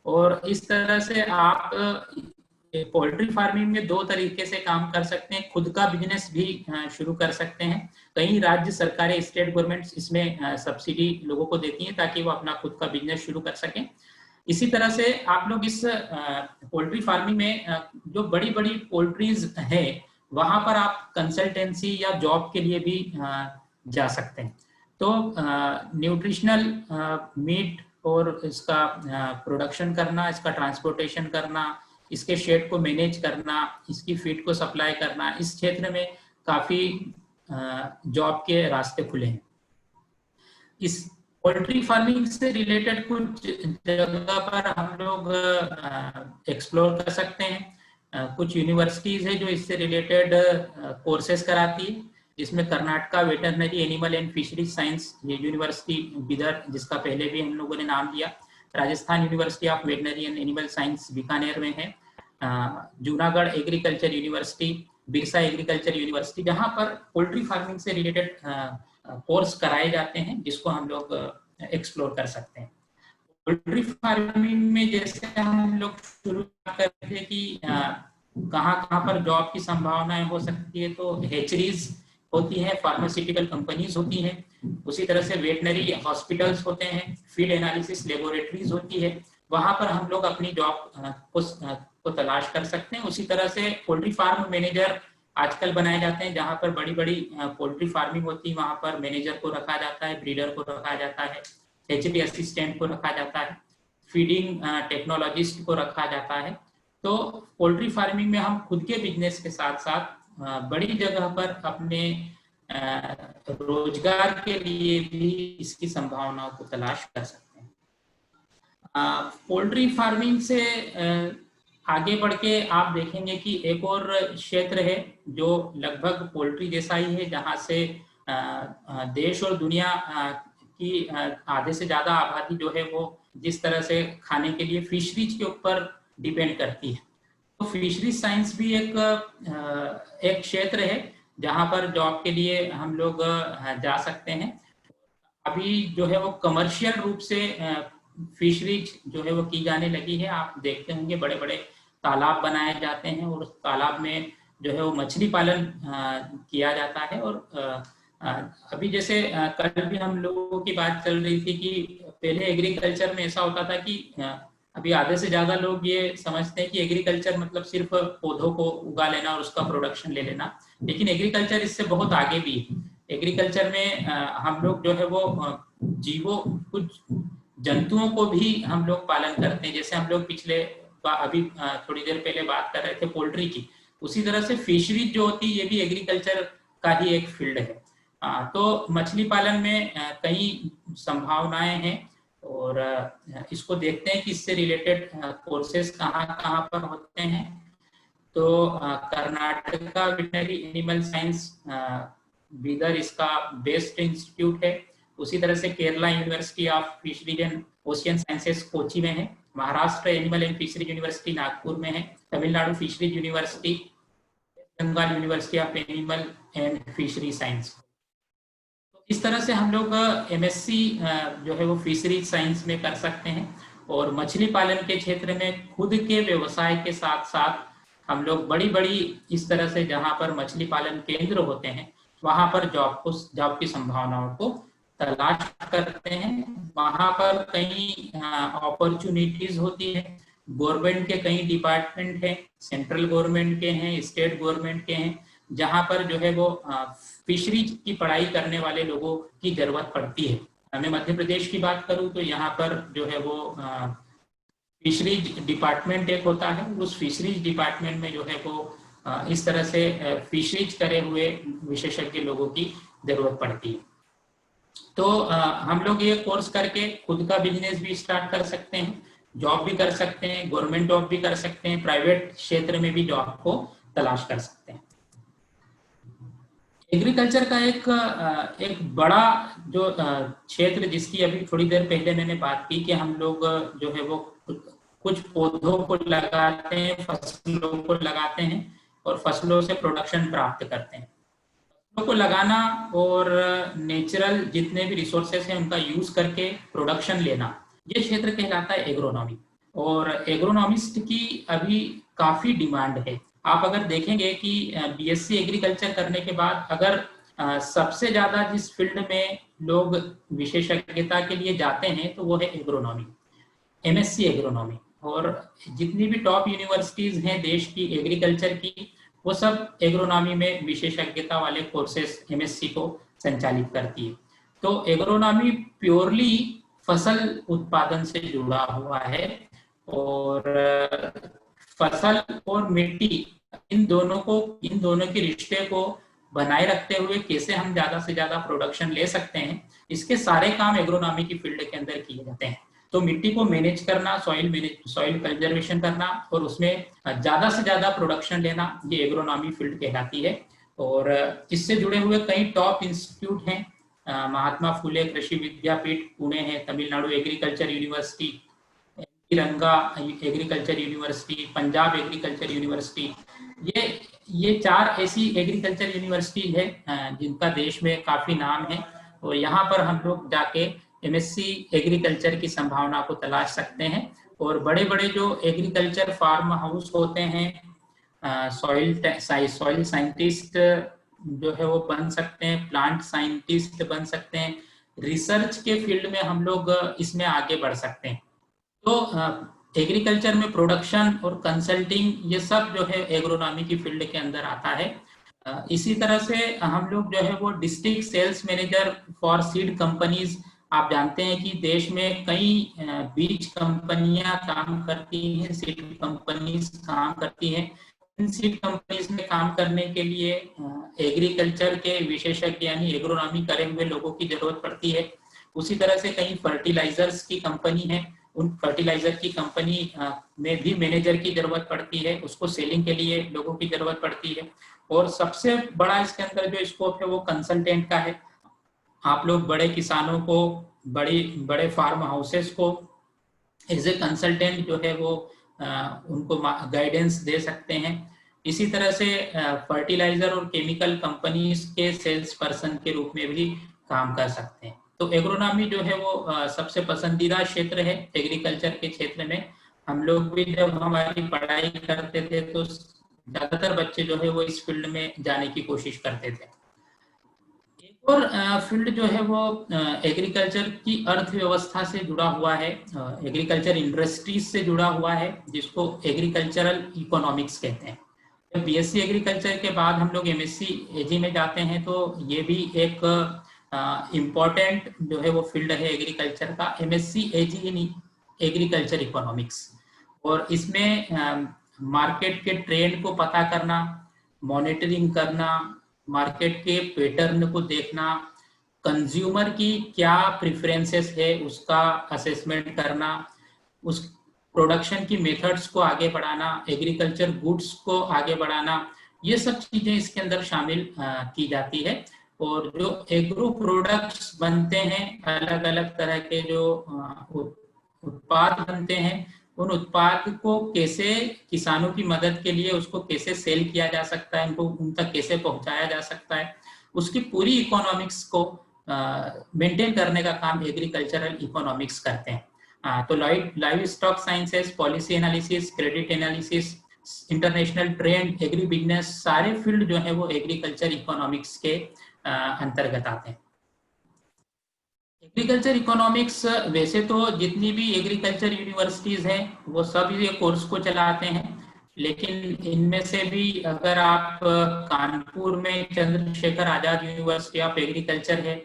Speaker 3: और इस तरह से आप पोल्ट्री फार्मिंग में दो तरीके से काम कर सकते हैं। खुद का बिजनेस भी शुरू कर सकते हैं। कई राज्य सरकारें, स्टेट गवर्नमेंट्स इसमें सब्सिडी लोगों को देती हैं ताकि वो अपना खुद का बिजनेस शुरू कर सकें। इसी तरह से आप लोग इस पोल्ट्री फार्मिंग में जो बड़ी बड़ी पोल्ट्रीज है वहां पर आप कंसल्टेंसी या जॉब के लिए भी जा सकते हैं। तो न्यूट्रिशनल मीट और इसका प्रोडक्शन करना, इसका ट्रांसपोर्टेशन करना, इसके शेड को मैनेज करना, इसकी फीड को सप्लाई करना, इस क्षेत्र में काफी जॉब के रास्ते खुले हैं। इस पोल्ट्री फार्मिंग से रिलेटेड कुछ जगह पर हम लोग एक्सप्लोर कर सकते हैं। कुछ यूनिवर्सिटीज है जो इससे रिलेटेड कोर्सेज कराती है, जिसमें Karnataka veterinary animal and fisheries science ये यूनिवर्सिटी बिदर, जिसका पहले भी हम लोगों ने नाम लिया, Rajasthan university of veterinary and animal science Bikaner में है, Junagadh agriculture university, Birsa agriculture university, जहाँ पर पोल्ट्री फार्मिंग से रिलेटेड कोर्स कराए जाते हैं, जिसको हम लोग एक्सप्लोर कर सकते हैं। पोल्ट्री फार्मिंग में जैसे हम लोग शुरू करते हैं कि कहाँ पर जॉब की संभावनाएं हो सकती है, तो हेचरीज होती है, फार्मास्यूटिकल कंपनीज होती हैं, उसी तरह से वेटनरी हॉस्पिटल्स होते हैं, फीड एनालिसिस लेबोरेटरीज होती है, वहां पर हम लोग अपनी जॉब को तलाश कर सकते हैं। उसी तरह से पोल्ट्री फार्म मैनेजर आजकल बनाए जाते हैं, जहां पर बड़ी बड़ी पोल्ट्री फार्मिंग होती है, वहां पर मैनेजर को रखा जाता है, ब्रीडर को रखा जाता है, एचडी असिस्टेंट को रखा जाता है, फीडिंग टेक्नोलॉजिस्ट को रखा जाता है। तो पोल्ट्री फार्मिंग में हम खुद के बिजनेस के साथ साथ बड़ी जगह पर अपने रोजगार के लिए भी इसकी संभावनाओं को तलाश कर सकते हैं। पोल्ट्री फार्मिंग से आगे बढ़ के आप देखेंगे कि एक और क्षेत्र है जो लगभग पोल्ट्री जैसा ही है, जहां से देश और दुनिया की आधे से ज्यादा आबादी जो है वो जिस तरह से खाने के लिए फिशरीज के ऊपर डिपेंड करती है। तो फिशरीज साइंस भी एक क्षेत्र है जहां पर जॉब के लिए हम लोग जा सकते हैं। अभी जो है वो कमर्शियल रूप से फिशरीज जो है वो की जाने लगी है। आप देखते होंगे बड़े बड़े तालाब बनाए जाते हैं और उस तालाब में जो है वो मछली पालन किया जाता है। और अभी जैसे कल भी हम लोगों की बात चल रही थी कि पहले एग्रीकल्चर में ऐसा होता था कि अभी आधे से ज्यादा लोग ये समझते हैं कि एग्रीकल्चर मतलब सिर्फ पौधों को उगा लेना और उसका प्रोडक्शन ले लेना, लेकिन एग्रीकल्चर इससे बहुत आगे भी है। एग्रीकल्चर में हम लोग जो है वो जीवों, कुछ जंतुओं को भी हम लोग पालन करते हैं। जैसे हम लोग अभी थोड़ी देर पहले बात कर रहे थे पोल्ट्री की, उसी तरह से फिशरीज जो होती है ये भी एग्रीकल्चर का ही एक फील्ड है। तो मछली पालन में कई संभावनाएं हैं और इसको देखते हैं कि इससे रिलेटेड कोर्सेज कहाँ पर होते हैं। तो Karnataka veterinary animal science Bidar इसका बेस्ट इंस्टीट्यूट है। उसी तरह से Kerala university of fisheries and ocean sciences Kochi में है, Maharashtra animal and fisheries university Nagpur में है, Tamil Nadu fisheries university, Bengal university of animal and fishery science. इस तरह से हम लोग एमएससी जो है वो फिशरीज साइंस में कर सकते हैं और मछली पालन के क्षेत्र में खुद के व्यवसाय के साथ साथ हम लोग बड़ी बड़ी इस तरह से जहां पर मछली पालन केंद्र होते हैं वहां पर जॉब की संभावनाओं को तलाश करते हैं। वहां पर कई अपॉर्चुनिटीज होती है। गवर्नमेंट के कई डिपार्टमेंट हैं, सेंट्रल गवर्नमेंट के हैं, स्टेट गवर्नमेंट के हैं, जहां पर जो है वो फिशरीज की पढ़ाई करने वाले लोगों की जरूरत पड़ती है। मैं मध्य प्रदेश की बात करूं तो यहाँ पर जो है वो फिशरीज डिपार्टमेंट एक होता है। उस फिशरीज डिपार्टमेंट में जो है वो इस तरह से फिशरीज करे हुए विशेषज्ञ लोगों की जरूरत पड़ती है। तो हम लोग ये कोर्स करके खुद का बिजनेस भी स्टार्ट कर सकते हैं, जॉब भी कर सकते हैं, गवर्नमेंट जॉब भी कर सकते हैं, प्राइवेट क्षेत्र में भी जॉब को तलाश कर सकते हैं। एग्रीकल्चर का एक बड़ा जो क्षेत्र जिसकी अभी थोड़ी देर पहले मैंने बात की कि हम लोग जो है वो कुछ पौधों को लगाते हैं, फसलों को लगाते हैं और फसलों से प्रोडक्शन प्राप्त करते हैं। फसलों को लगाना और नेचुरल जितने भी रिसोर्सेस हैं उनका यूज करके प्रोडक्शन लेना, ये क्षेत्र कहलाता है एग्रोनॉमी। और एग्रोनॉमिस्ट की अभी काफी डिमांड है। आप अगर देखेंगे कि बीएससी एग्रीकल्चर करने के बाद अगर सबसे ज्यादा जिस फील्ड में लोग विशेषज्ञता के लिए जाते हैं तो वो है एग्रोनॉमी, एमएससी एग्रोनॉमी। और जितनी भी टॉप यूनिवर्सिटीज हैं देश की एग्रीकल्चर की, वो सब एग्रोनॉमी में विशेषज्ञता वाले कोर्सेस एमएससी को संचालित करती है। तो एग्रोनॉमी प्योरली फसल उत्पादन से जुड़ा हुआ है और फसल और मिट्टी इन दोनों के रिश्ते को बनाए रखते हुए कैसे हम ज्यादा से ज्यादा प्रोडक्शन ले सकते हैं, इसके सारे काम एग्रोनॉमी की फील्ड के अंदर किए जाते हैं। तो मिट्टी को मैनेज करना, सॉइल कंजर्वेशन करना और उसमें ज्यादा से ज्यादा प्रोडक्शन लेना, ये एग्रोनॉमी फील्ड कहलाती है। और इससे जुड़े हुए कई टॉप इंस्टीट्यूट हैं, महात्मा फुले कृषि विद्यापीठ पुणे है, तमिलनाडु एग्रीकल्चर यूनिवर्सिटी, तिरंगा agriculture university, Punjab agriculture university, ये 4 ऐसी एग्रीकल्चर यूनिवर्सिटी है जिनका देश में काफी नाम है। और यहाँ पर हम लोग जाके एमएससी एग्रीकल्चर की संभावना को तलाश सकते हैं। और बड़े बड़े जो एग्रीकल्चर फार्म हाउस होते हैं, सॉइल साइंटिस्ट जो है वो बन सकते हैं, प्लांट साइंटिस्ट बन सकते हैं, रिसर्च के फील्ड में हम लोग इसमें आगे बढ़ सकते हैं। तो एग्रीकल्चर में प्रोडक्शन और कंसल्टिंग ये सब जो है एग्रोनॉमी की फील्ड के अंदर आता है। इसी तरह से हम लोग जो है वो district sales manager for seed companies, आप जानते हैं कि देश में कई बीज कंपनियां काम करती हैं, सीड कंपनीज काम करती हैं। इन सीड कंपनीज में काम करने के लिए एग्रीकल्चर के विशेषज्ञ यानी एग्रोनॉमी करे हुए लोगों की जरूरत पड़ती है। उसी तरह से कई फर्टिलाइजर्स की कंपनी है, उन फर्टिलाइजर की कंपनी में भी मैनेजर की जरूरत पड़ती है, उसको सेलिंग के लिए लोगों की जरूरत पड़ती है। और सबसे बड़ा इसके अंदर जो स्कोप है वो कंसल्टेंट का है। आप लोग बड़े किसानों को, बड़े फार्म हाउसेस को एज ए कंसल्टेंट जो है वो उनको गाइडेंस दे सकते हैं। इसी तरह से फर्टिलाइजर और केमिकल कंपनीज के सेल्स पर्सन के रूप में भी काम कर सकते हैं। तो एग्रोनॉमी जो है वो सबसे पसंदीदा क्षेत्र है एग्रीकल्चर के क्षेत्र में। हम लोग भी जब हमारी पढ़ाई करते थे तो ज्यादातर बच्चे जो है वो इस फील्ड में जाने की कोशिश करते थे। एक और फील्ड जो है वो एग्रीकल्चर की अर्थव्यवस्था से जुड़ा हुआ है, एग्रीकल्चर इंडस्ट्रीज से जुड़ा हुआ है, जिसको एग्रीकल्चरल इकोनॉमिक्स कहते हैं। जब बीएससी एग्रीकल्चर के बाद हम लोग एमएससी एजी में जाते हैं तो ये भी एक इम्पॉर्टेंट जो है वो फील्ड है एग्रीकल्चर का, MSc AG in agriculture economics. और इसमें मार्केट के ट्रेंड को पता करना, मॉनिटरिंग करना, मार्केट के पैटर्न को देखना, कंज्यूमर की क्या प्रेफरेंसेस है उसका असेसमेंट करना, उस प्रोडक्शन की मेथड्स को आगे बढ़ाना, एग्रीकल्चर गुड्स को आगे बढ़ाना, ये सब चीजें इसके अंदर शामिल की जाती है। और जो एग्रो प्रोडक्ट्स बनते हैं, अलग अलग तरह के जो उत्पाद बनते हैं, उन उत्पाद को कैसे किसानों की मदद के लिए उसको कैसे सेल किया जा सकता है, उनको उन तक कैसे पहुंचाया जा सकता है, उसकी पूरी इकोनॉमिक्स को मेंटेन करने का काम एग्रीकल्चरल इकोनॉमिक्स करते हैं। तो live stock sciences, policy analysis, credit analysis, international trend, agri business, सारे फील्ड जो है वो एग्रीकल्चर इकोनॉमिक्स के अंतर्गत आते हैं। एग्रीकल्चर इकोनॉमिक्स वैसे तो जितनी भी एग्रीकल्चर यूनिवर्सिटीज हैं वो सब ये कोर्स को चलाते हैं, लेकिन इनमें से भी अगर आप कानपुर में Chandrashekhar Azad university of agriculture है,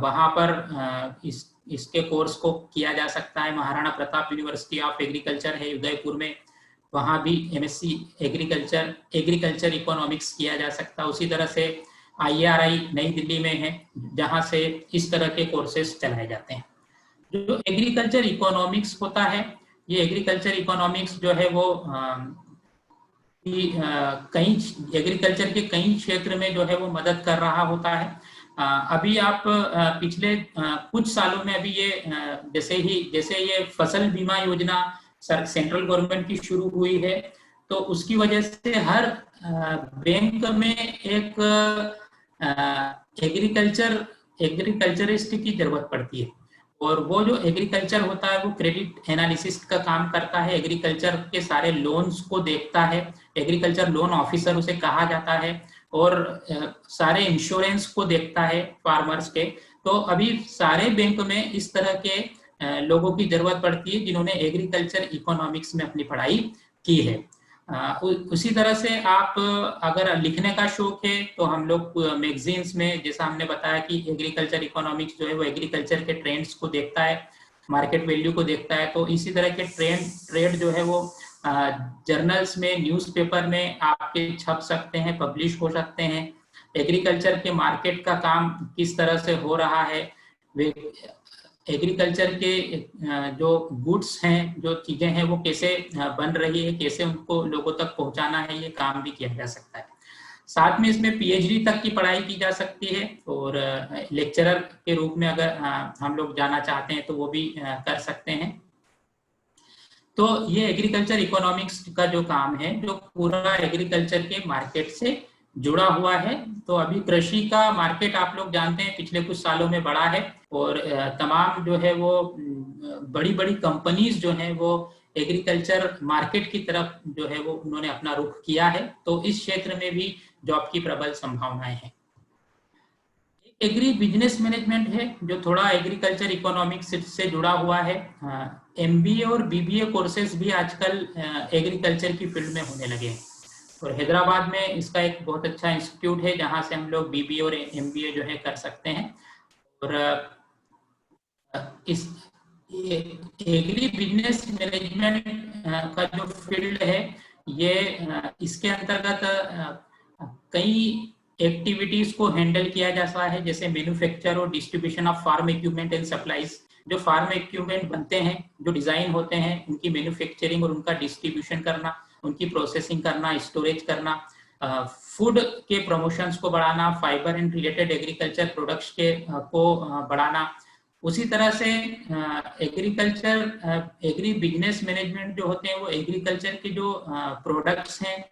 Speaker 3: वहां पर इसके कोर्स को किया जा सकता है। Maharana Pratap university of agriculture है उदयपुर में, वहां भी एमएससी एग्रीकल्चर इकोनॉमिक्स किया जा सकता है। उसी तरह से IRI नई दिल्ली में है, जहां से इस तरह के कोर्सेज चलाए जाते हैं। जो एग्रीकल्चर इकोनॉमिक्स होता है, ये एग्रीकल्चर इकोनॉमिक्स जो है वो कई एग्रीकल्चर के कई क्षेत्र में जो है वो मदद कर रहा होता है। अभी आप पिछले कुछ सालों में अभी ये जैसे ये फसल बीमा योजना सेंट्रल गवर्नमेंट की शुरू हुई है, तो उसकी वजह से हर बैंक में एक एग्रीकल्चरिस्ट की जरूरत पड़ती है। और वो जो एग्रीकल्चर होता है वो क्रेडिट एनालिसिस का काम करता है, एग्रीकल्चर के सारे लोन्स को देखता है, एग्रीकल्चर लोन ऑफिसर उसे कहा जाता है, और सारे इंश्योरेंस को देखता है फार्मर्स के। तो अभी सारे बैंक में इस तरह के लोगों की जरूरत पड़ती है जिन्होंने एग्रीकल्चर इकोनॉमिक्स में अपनी पढ़ाई की है। उसी तरह से आप अगर लिखने का शौक है तो हम लोग मैगजीन्स में, जैसा हमने बताया कि एग्रीकल्चर इकोनॉमिक्स जो है वो एग्रीकल्चर के ट्रेंड्स को देखता है, मार्केट वैल्यू को देखता है, तो इसी तरह के ट्रेड जो है वो जर्नल्स में, न्यूज़पेपर में आपके छप सकते हैं, पब्लिश हो सकते हैं। एग्रीकल्चर के मार्केट का काम किस तरह से हो रहा है, एग्रीकल्चर के जो गुड्स हैं, जो चीजें हैं, वो कैसे बन रही है, कैसे उनको लोगों तक पहुंचाना है, ये काम भी किया जा सकता है। साथ में इसमें पीएचडी तक की पढ़ाई की जा सकती है, और लेक्चरर के रूप में अगर हम लोग जाना चाहते हैं तो वो भी कर सकते हैं। तो ये एग्रीकल्चर इकोनॉमिक्स का जो काम है, जो पूरा एग्रीकल्चर के मार्केट से जुड़ा हुआ है। तो अभी कृषि का मार्केट आप लोग जानते हैं पिछले कुछ सालों में बढ़ा है, और तमाम जो है वो बड़ी बड़ी कंपनीज जो हैं वो एग्रीकल्चर मार्केट की तरफ जो है वो उन्होंने अपना रुख किया है। तो इस क्षेत्र में भी जॉब की प्रबल संभावनाएं हैं। एग्री बिजनेस मैनेजमेंट है जो थोड़ा एग्रीकल्चर इकोनॉमिक्स से जुड़ा हुआ है। एमबीए और बीबीए कोर्सेज भी आजकल एग्रीकल्चर की फील्ड में होने लगे हैं, और हैदराबाद में इसका एक बहुत अच्छा इंस्टीट्यूट है जहां से हम लोग बीबीए और एमबीए जो है कर सकते हैं। और इस एग्री बिजनेस मैनेजमेंट का जो फील्ड है, ये इसके अंतर्गत कई एक्टिविटीज को हैंडल किया जाता है, जैसे मैन्युफैक्चर और distribution of farm equipment and supplies. जो फार्म इक्विपमेंट बनते हैं, जो डिजाइन होते हैं, उनकी मैन्युफैक्चरिंग और उनका डिस्ट्रीब्यूशन करना, उनकी प्रोसेसिंग करना, स्टोरेज करना, फूड के प्रमोशंस को बढ़ाना, fibre and related agriculture products के को बढ़ाना। उसी तरह से एग्री बिजनेस मैनेजमेंट जो होते हैं वो एग्रीकल्चर के जो प्रोडक्ट्स हैं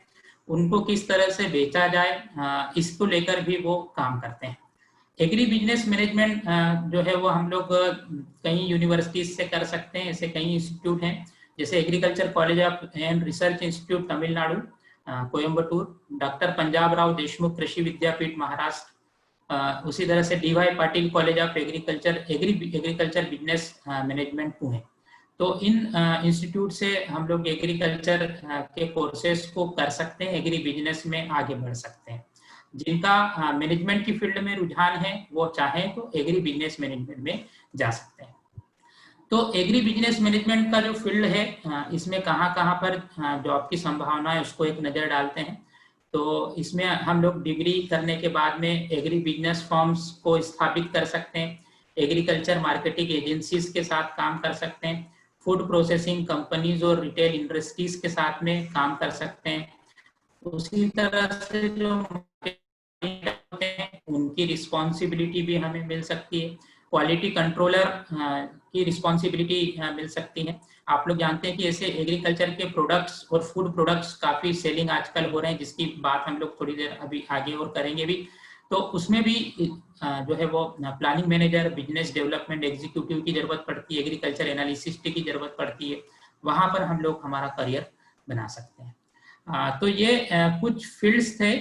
Speaker 3: उनको किस तरह से बेचा जाए, इसको लेकर भी वो काम करते हैं। एग्री बिजनेस मैनेजमेंट जो है वो हम लोग कई यूनिवर्सिटीज से कर सकते हैं। ऐसे कई इंस्टीट्यूट हैं, जैसे agriculture college of and research institute Tamil Nadu Coimbatore, doctor Panjab Rao Deshmukh Krishi Vidyapeeth Maharashtra, उसी तरह से DY Patil college of agriculture business management Pune. तो इन इंस्टीट्यूट से हम लोग एग्रीकल्चर के कोर्सेज को कर सकते हैं, एग्री बिजनेस में आगे बढ़ सकते हैं। जिनका मैनेजमेंट की फील्ड में रुझान है वो चाहें तो एग्री बिजनेस मैनेजमेंट में जा सकते हैं। तो एग्री बिजनेस मैनेजमेंट का जो फील्ड है, इसमें कहाँ पर जॉब की संभावना है उसको एक नज़र डालते हैं। तो इसमें हम लोग डिग्री करने के बाद में एग्री बिजनेस फर्म्स को स्थापित कर सकते हैं, एग्रीकल्चर मार्केटिंग एजेंसीज के साथ काम कर सकते हैं, फूड प्रोसेसिंग कंपनीज और रिटेल इंडस्ट्रीज के साथ में काम कर सकते हैं। उसी तरह से जो होते हैं उनकी रिस्पॉन्सिबिलिटी भी हमें मिल सकती है, क्वालिटी कंट्रोलर की रिस्पॉन्सिबिलिटी मिल सकती है। आप लोग जानते हैं कि ऐसे एग्रीकल्चर के प्रोडक्ट्स और फूड प्रोडक्ट्स काफी सेलिंग आजकल हो रहे हैं, जिसकी बात हम लोग थोड़ी देर अभी आगे और करेंगे भी। तो उसमें भी जो है वो planning manager, business development executive की जरूरत पड़ती है, एग्रीकल्चर एनालिसिस्ट की जरूरत पड़ती है। वहां पर हम लोग हमारा करियर बना सकते हैं। तो ये कुछ फील्ड्स थे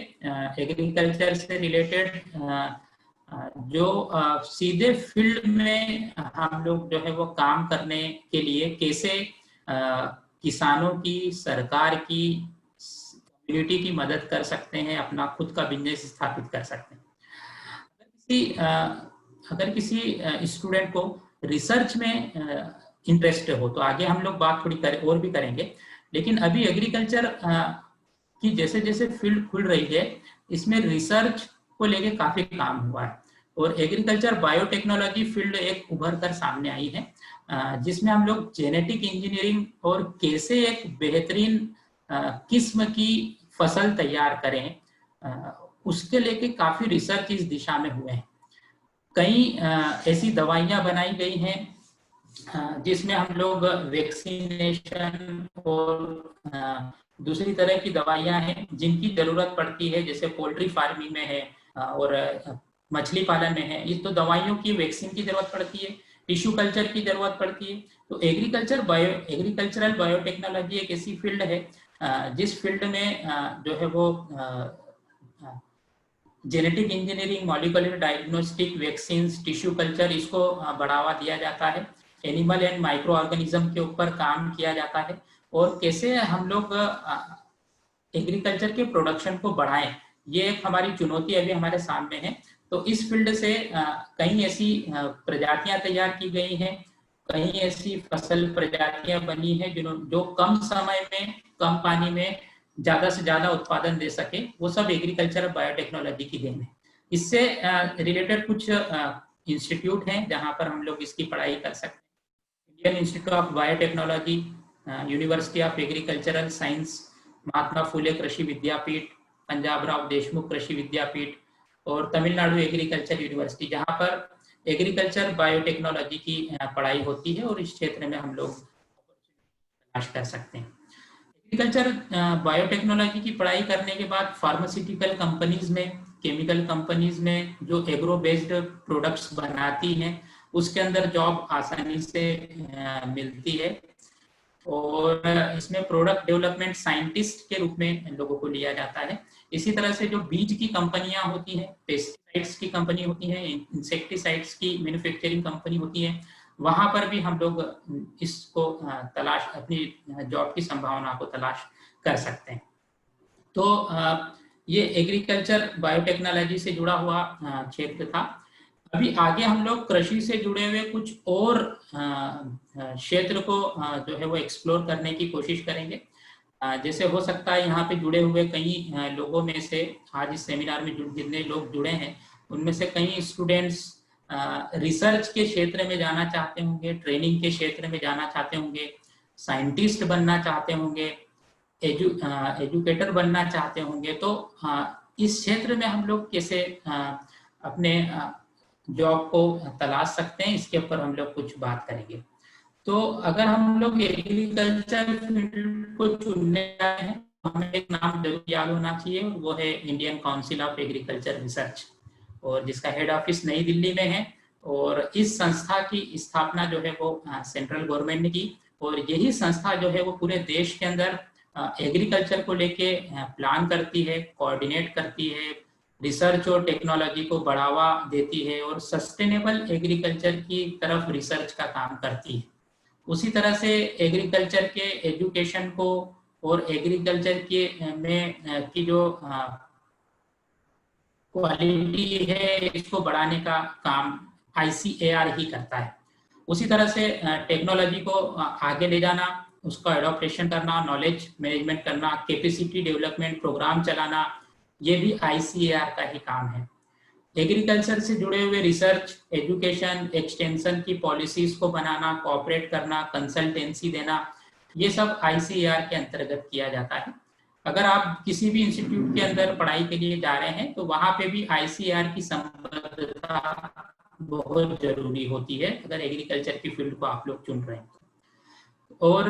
Speaker 3: एग्रीकल्चर से रिलेटेड, जो सीधे फील्ड में हम लोग जो है वो काम करने के लिए कैसे किसानों की, सरकार की, कम्युनिटी की मदद कर सकते हैं, अपना खुद का बिजनेस स्थापित कर सकते हैं। अगर किसी स्टूडेंट को रिसर्च में इंटरेस्ट हो तो आगे हम लोग बात थोड़ी और भी करेंगे, लेकिन अभी एग्रीकल्चर की जैसे जैसे फील्ड खुल रही है, इसमें रिसर्च को लेके काफी काम हुआ है, और एग्रीकल्चर बायोटेक्नोलॉजी फील्ड एक उभर कर सामने आई है, जिसमें हम लोग जेनेटिक इंजीनियरिंग और कैसे एक बेहतरीन किस्म की फसल तैयार करें, उसके लेके काफी रिसर्च इस दिशा में हुए हैं। कई ऐसी दवाइयां बनाई गई हैं जिसमें हम लोग वैक्सीनेशन और दूसरी तरह की दवाइयां हैं जिनकी जरूरत पड़ती है, जैसे पोल्ट्री फार्मिंग में है और मछली पालन में है। ये तो दवाइयों की, वैक्सीन की जरूरत पड़ती है, टिश्यू कल्चर की जरूरत पड़ती है। तो एग्रीकल्चरल बायोटेक्नोलॉजी एक ऐसी फील्ड है जिस फील्ड में जो है वो genetic engineering, molecular diagnostic, vaccine, tissue culture, इसको बढ़ावा दिया जाता है। एनिमल एंड माइक्रो ऑर्गेनिज्म के ऊपर काम किया जाता है, और कैसे हम लोग एग्रीकल्चर के प्रोडक्शन को बढ़ाएं, ये एक हमारी चुनौती अभी हमारे सामने है। तो इस फील्ड से कई ऐसी प्रजातियां तैयार की गई हैं, कई ऐसी फसल प्रजातियां बनी हैं जो कम समय में, कम पानी में ज्यादा से ज्यादा उत्पादन दे सके, वो सब एग्रीकल्चर बायोटेक्नोलॉजी की देन है। इससे रिलेटेड कुछ इंस्टीट्यूट हैं जहाँ पर हम लोग इसकी पढ़ाई कर सकते हैं। Indian institute of biotechnology, university of agricultural science, Mahatma Phule Krishi Vidyapeeth, Punjab Rao Deshmukh Krishi विद्यापीठ और तमिलनाडु एग्रीकल्चर यूनिवर्सिटी, जहाँ पर एग्रीकल्चर बायोटेक्नोलॉजी की पढ़ाई होती है और इस क्षेत्र में हम लोग तलाश कर सकते हैं। एग्रीकल्चर बायोटेक्नोलॉजी की पढ़ाई करने के बाद फार्मास्यूटिकल कंपनीज में, केमिकल कंपनीज में जो एग्रो बेस्ड प्रोडक्ट्स बनाती हैं उसके अंदर जॉब आसानी से मिलती है और इसमें प्रोडक्ट डेवलपमेंट साइंटिस्ट के रूप में लोगों को लिया जाता है। इसी तरह से जो बीज की कंपनियां होती हैं, पेस्टिसाइड्स की कंपनी होती हैं, इंसेक्टिसाइड्स की मैन्युफैक्चरिंग कंपनी होती है, वहां पर भी हम लोग इसको तलाश, अपनी जॉब की संभावना को तलाश कर सकते हैं। तो ये एग्रीकल्चर बायोटेक्नोलॉजी से जुड़ा हुआ क्षेत्र था। अभी आगे हम लोग कृषि से जुड़े हुए कुछ और क्षेत्र को जो है वो एक्सप्लोर करने की कोशिश करेंगे। जैसे हो सकता है यहाँ पे जुड़े हुए कई लोगों में से, आज इस सेमिनार में जितने लोग जुड़े हैं उनमें से कई स्टूडेंट्स रिसर्च के क्षेत्र में जाना चाहते होंगे, ट्रेनिंग के क्षेत्र में जाना चाहते होंगे, साइंटिस्ट बनना चाहते होंगे, एजुकेटर बनना चाहते होंगे। तो इस क्षेत्र में हम लोग कैसे अपने जॉब को तलाश सकते हैं, इसके ऊपर हम लोग कुछ बात करेंगे। तो अगर हम लोग एग्रीकल्चर फील्ड को चुनने आए हैं, हमें एक नाम जरूर याद होना चाहिए, वो है Indian council of agriculture research, और जिसका हेड ऑफिस नई दिल्ली में है। और इस संस्था की स्थापना जो है वो सेंट्रल गवर्नमेंट ने की, और यही संस्था जो है वो पूरे देश के अंदर एग्रीकल्चर को लेके प्लान करती है, कोऑर्डिनेट करती है, रिसर्च और टेक्नोलॉजी को बढ़ावा देती है और सस्टेनेबल एग्रीकल्चर की तरफ रिसर्च का काम करती है। उसी तरह से एग्रीकल्चर के एजुकेशन को और एग्रीकल्चर के में की जो क्वालिटी है इसको बढ़ाने का काम ICAR ही करता है। उसी तरह से टेक्नोलॉजी को आगे ले जाना, उसका एडॉप्टेशन करना, नॉलेज मैनेजमेंट करना, कैपेसिटी डेवलपमेंट प्रोग्राम चलाना, ये भी ICAR का ही काम है। एग्रीकल्चर से जुड़े हुए रिसर्च, एजुकेशन, एक्सटेंशन की पॉलिसीज को बनाना, कोऑपरेट करना, कंसल्टेंसी देना, ये सब ICAR के अंतर्गत किया जाता है। अगर आप किसी भी इंस्टीट्यूट के अंदर पढ़ाई के लिए जा रहे हैं तो वहां पे भी ICAR की संबद्धता बहुत जरूरी होती है, अगर एग्रीकल्चर की फील्ड को आप लोग चुन रहे हैं। और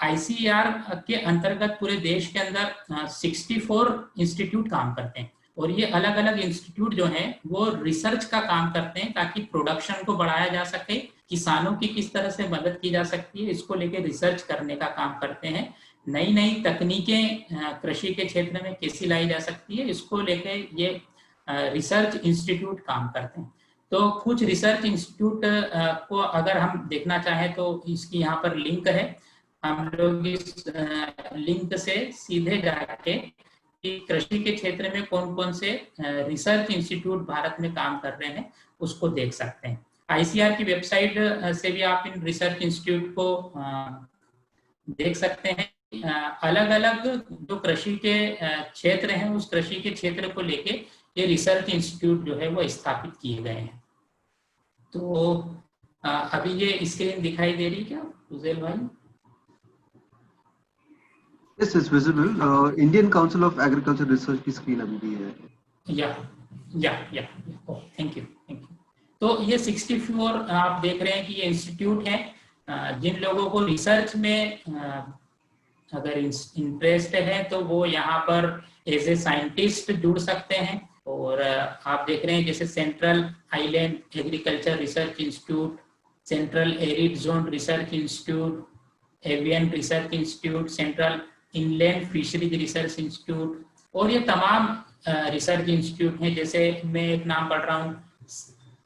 Speaker 3: ICAR के अंतर्गत पूरे देश के अंदर 64 इंस्टीट्यूट काम करते हैं, और ये अलग अलग इंस्टीट्यूट जो हैं वो रिसर्च का काम करते हैं ताकि प्रोडक्शन को बढ़ाया जा सके, किसानों की किस तरह से मदद की जा सकती है इसको लेके रिसर्च करने का काम करते हैं। नई नई तकनीकें कृषि के क्षेत्र में कैसी लाई जा सकती है इसको लेके ये रिसर्च इंस्टीट्यूट काम करते हैं। तो कुछ रिसर्च इंस्टीट्यूट को अगर हम देखना चाहें तो इसकी यहाँ पर लिंक है, हम लोग इस लिंक से सीधे जाके कि कृषि के क्षेत्र में कौन कौन से रिसर्च इंस्टीट्यूट भारत में काम कर रहे हैं उसको देख सकते हैं। ICAR की वेबसाइट से भी आप इन रिसर्च इंस्टीट्यूट को देख सकते हैं। अलग अलग जो कृषि के क्षेत्र हैं उस कृषि के क्षेत्र को लेके ये रिसर्च इंस्टीट्यूट जो है वो स्थापित किए गए हैं। तो अभी ये स्क्रीन दिखाई दे रही क्या उजैल भाई?
Speaker 2: Yes, it's visible. Indian Council of Agriculture Research की स्क्रीन अभी भी है।
Speaker 3: या थैंक यू। तो ये 64 आप देख रहे हैं कि ये इंस्टीट्यूट है। जिन लोगों को रिसर्च में अगर इंटरेस्ट है तो वो यहाँ पर एज ए साइंटिस्ट जुड़ सकते हैं। और आप देख रहे हैं जैसे central island agriculture research institute, central arid zone research institute, avian research institute, central inland fisheries research institute, और ये तमाम रिसर्च इंस्टीट्यूट हैं। जैसे मैं एक नाम पढ़ रहा हूँ,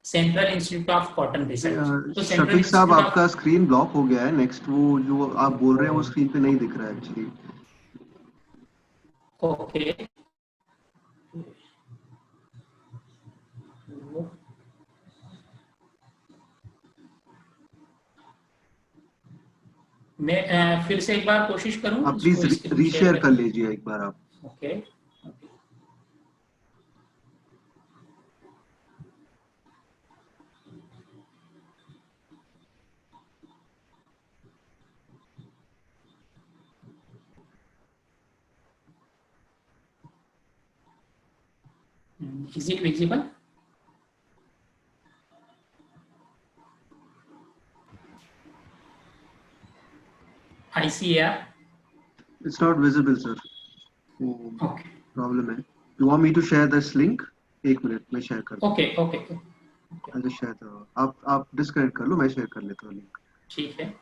Speaker 3: central institute of cotton research. तो
Speaker 2: शफीक साहब आपका स्क्रीन ब्लॉक हो गया है। नेक्स्ट वो जो आप बोल रहे हैं वो स्क्रीन पे नहीं दिख रहा है एक्चुअली।
Speaker 3: ओके, मैं फिर से एक बार कोशिश करूं।
Speaker 2: आप प्लीज रीशेयर कर लीजिए एक बार आप।
Speaker 3: Okay, Is it visible? ICAR.
Speaker 2: It's not visible, sir. वो
Speaker 3: Okay.
Speaker 2: problem है. You want me to share this link? एक मिनट मैं share कर.
Speaker 3: Okay. Okay.
Speaker 2: I'll just share the. आप disconnect कर लो, मैं share कर लेता हूँ link.
Speaker 3: ठीक है.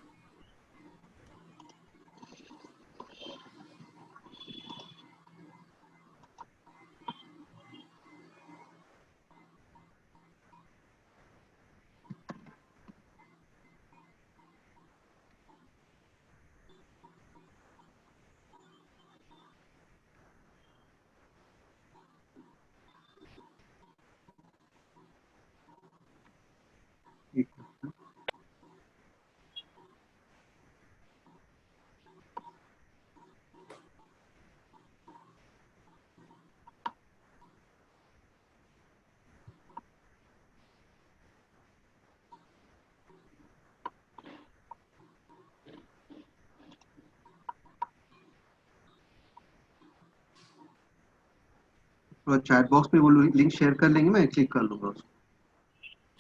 Speaker 2: और chat box में वो link share कर लेंगे, मैं click कर लूँगा उसको.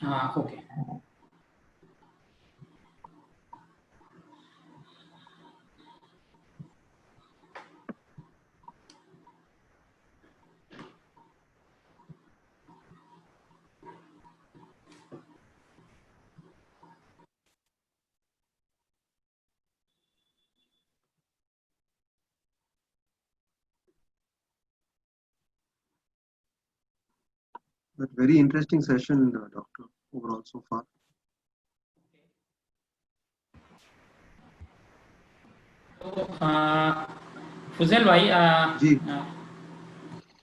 Speaker 3: हाँ. Okay.
Speaker 2: But very interesting session, Doctor, overall so far.
Speaker 3: तो फुजैल भाई
Speaker 2: जी.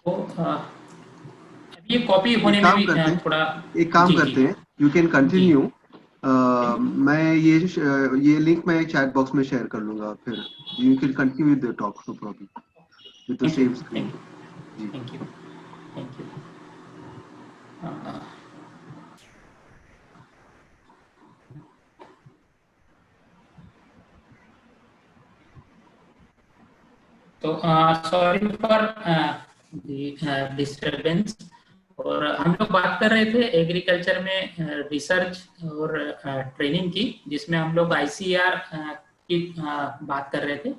Speaker 3: तो अभी ये कॉपी होने में भी थोड़ा
Speaker 2: एक काम करते हैं. You can continue. मैं ये लिंक मैं चैट बॉक्स में शेयर कर लूँगा फिर. You can continue with the talk, no problem. With the same screen.
Speaker 3: Thank you. तो सॉरी फॉर डिस्टर्बेंस. और हम लोग बात कर रहे थे एग्रीकल्चर में रिसर्च और ट्रेनिंग की, जिसमें हम लोग ICAR की बात कर रहे थे.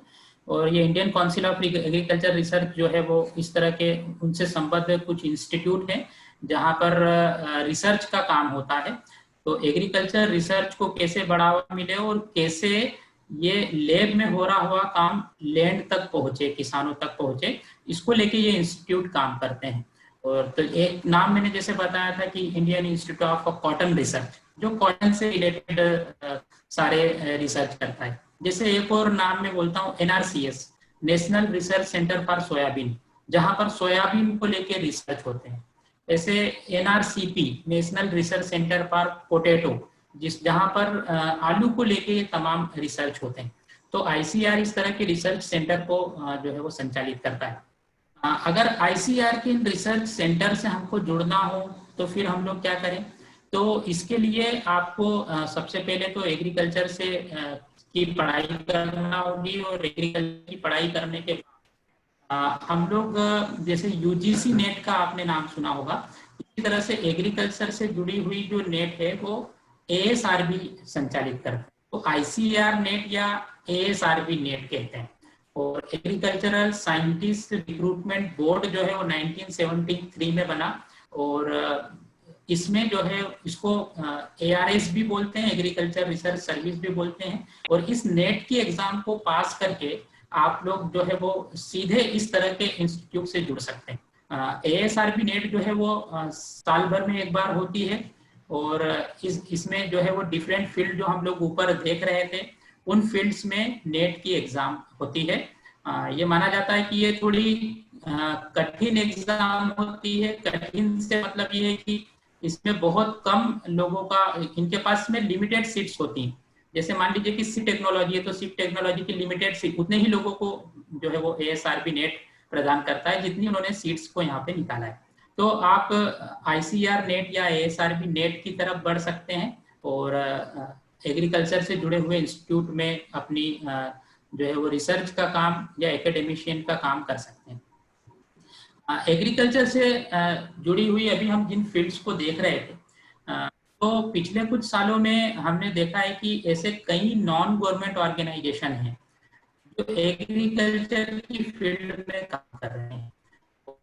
Speaker 3: और ये Indian council of agriculture research जो है वो इस तरह के उनसे संबद्ध कुछ इंस्टीट्यूट हैं जहाँ पर रिसर्च का काम होता है. तो एग्रीकल्चर रिसर्च को कैसे बढ़ावा मिले और कैसे ये लैब में हो रहा हुआ काम लैंड तक पहुंचे, किसानों तक पहुंचे, इसको लेके ये इंस्टीट्यूट काम करते हैं. और तो एक नाम मैंने जैसे बताया था कि Indian institute of cotton research, जो कॉटन से रिलेटेड सारे रिसर्च करता है. जैसे एक और नाम मैं बोलता हूँ NRCS, national research centre for soybean, जहां पर सोयाबीन को लेके रिसर्च होते हैं. ऐसे NRCP, national research centre for potato, जहां पर आलू को लेके ये तमाम रिसर्च होते हैं. तो ICAR इस तरह के रिसर्च सेंटर को जो है वो संचालित करता है. अगर ICAR के इन रिसर्च सेंटर से हमको जुड़ना हो तो फिर हम लोग क्या करें? तो इसके लिए आपको सबसे पहले तो एग्रीकल्चर से की पढ़ाई करना होगी. और एग्रीकल्चर की पढ़ाई करने के हम लोग जैसे UGC नेट का आपने नाम सुना होगा, इसी तरह से एग्रीकल्चर से जुड़ी हुई जो नेट है वो ASRB संचालित करता है. तो ICAR नेट या ASRB नेट कहते हैं. और एग्रीकल्चरल साइंटिस्ट रिक्रूटमेंट बोर्ड जो है वो 1973 में बना. और इसमें जो है इसको ARS भी बोलते हैं, एग्रीकल्चर रिसर्च सर्विस भी बोलते हैं. और इस नेट की एग्जाम को पास करके आप लोग जो है वो सीधे इस तरह के इंस्टीट्यूट से जुड़ सकते हैं. ASRB नेट जो है वो साल भर में एक बार होती है. और इसमें जो है वो डिफरेंट फील्ड जो हम लोग ऊपर देख रहे थे उन फील्ड्स में नेट की एग्जाम होती है. ये माना जाता है कि ये थोड़ी कठिन एग्जाम होती है. कठिन से मतलब ये है कि इसमें बहुत कम लोगों का, इनके पास में लिमिटेड सीट्स होती हैं. जैसे मान लीजिए कि सी टेक्नोलॉजी है तो सी टेक्नोलॉजी की लिमिटेड सीट, उतने ही लोगों को जो है वो ASRB नेट प्रदान करता है जितनी उन्होंने सीट्स को यहाँ पे निकाला है. तो आप ICAR नेट या ASRB नेट की तरफ बढ़ सकते हैं और एग्रीकल्चर से जुड़े हुए इंस्टीट्यूट में अपनी जो है वो रिसर्च का काम या एकेडमिशियन का काम कर सकते हैं. एग्रीकल्चर से जुड़ी हुई अभी हम जिन फील्ड्स को देख रहे थे, तो पिछले कुछ सालों में हमने देखा है कि ऐसे कई नॉन गवर्नमेंट ऑर्गेनाइजेशन हैं जो एग्रीकल्चर की फील्ड में काम कर रहे हैं।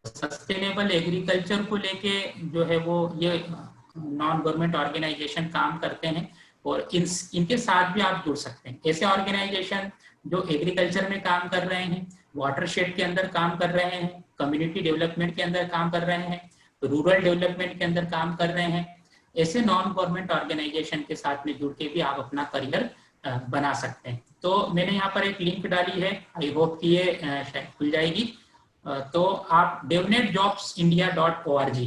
Speaker 3: सस्टेनेबल एग्रीकल्चर को लेके जो है वो ये नॉन गवर्नमेंट ऑर्गेनाइजेशन काम करते हैं, और इनके साथ भी आप जुड़ सकते हैं। ऐसे ऑर्गेनाइजेशन जो एग्रीकल्चर में काम कर रहे हैं, वाटरशेड के अंदर काम कर रहे हैं, कम्युनिटी डेवलपमेंट के अंदर काम कर रहे हैं, रूरल डेवलपमेंट के अंदर काम कर रहे हैं, ऐसे नॉन गवर्नमेंट ऑर्गेनाइजेशन के साथ में जुड़ के भी आप अपना करियर बना सकते हैं। तो मैंने यहाँ पर एक लिंक डाली है, आई होप कि ये शायद खुल जाएगी। तो आप devnetjobsindia.org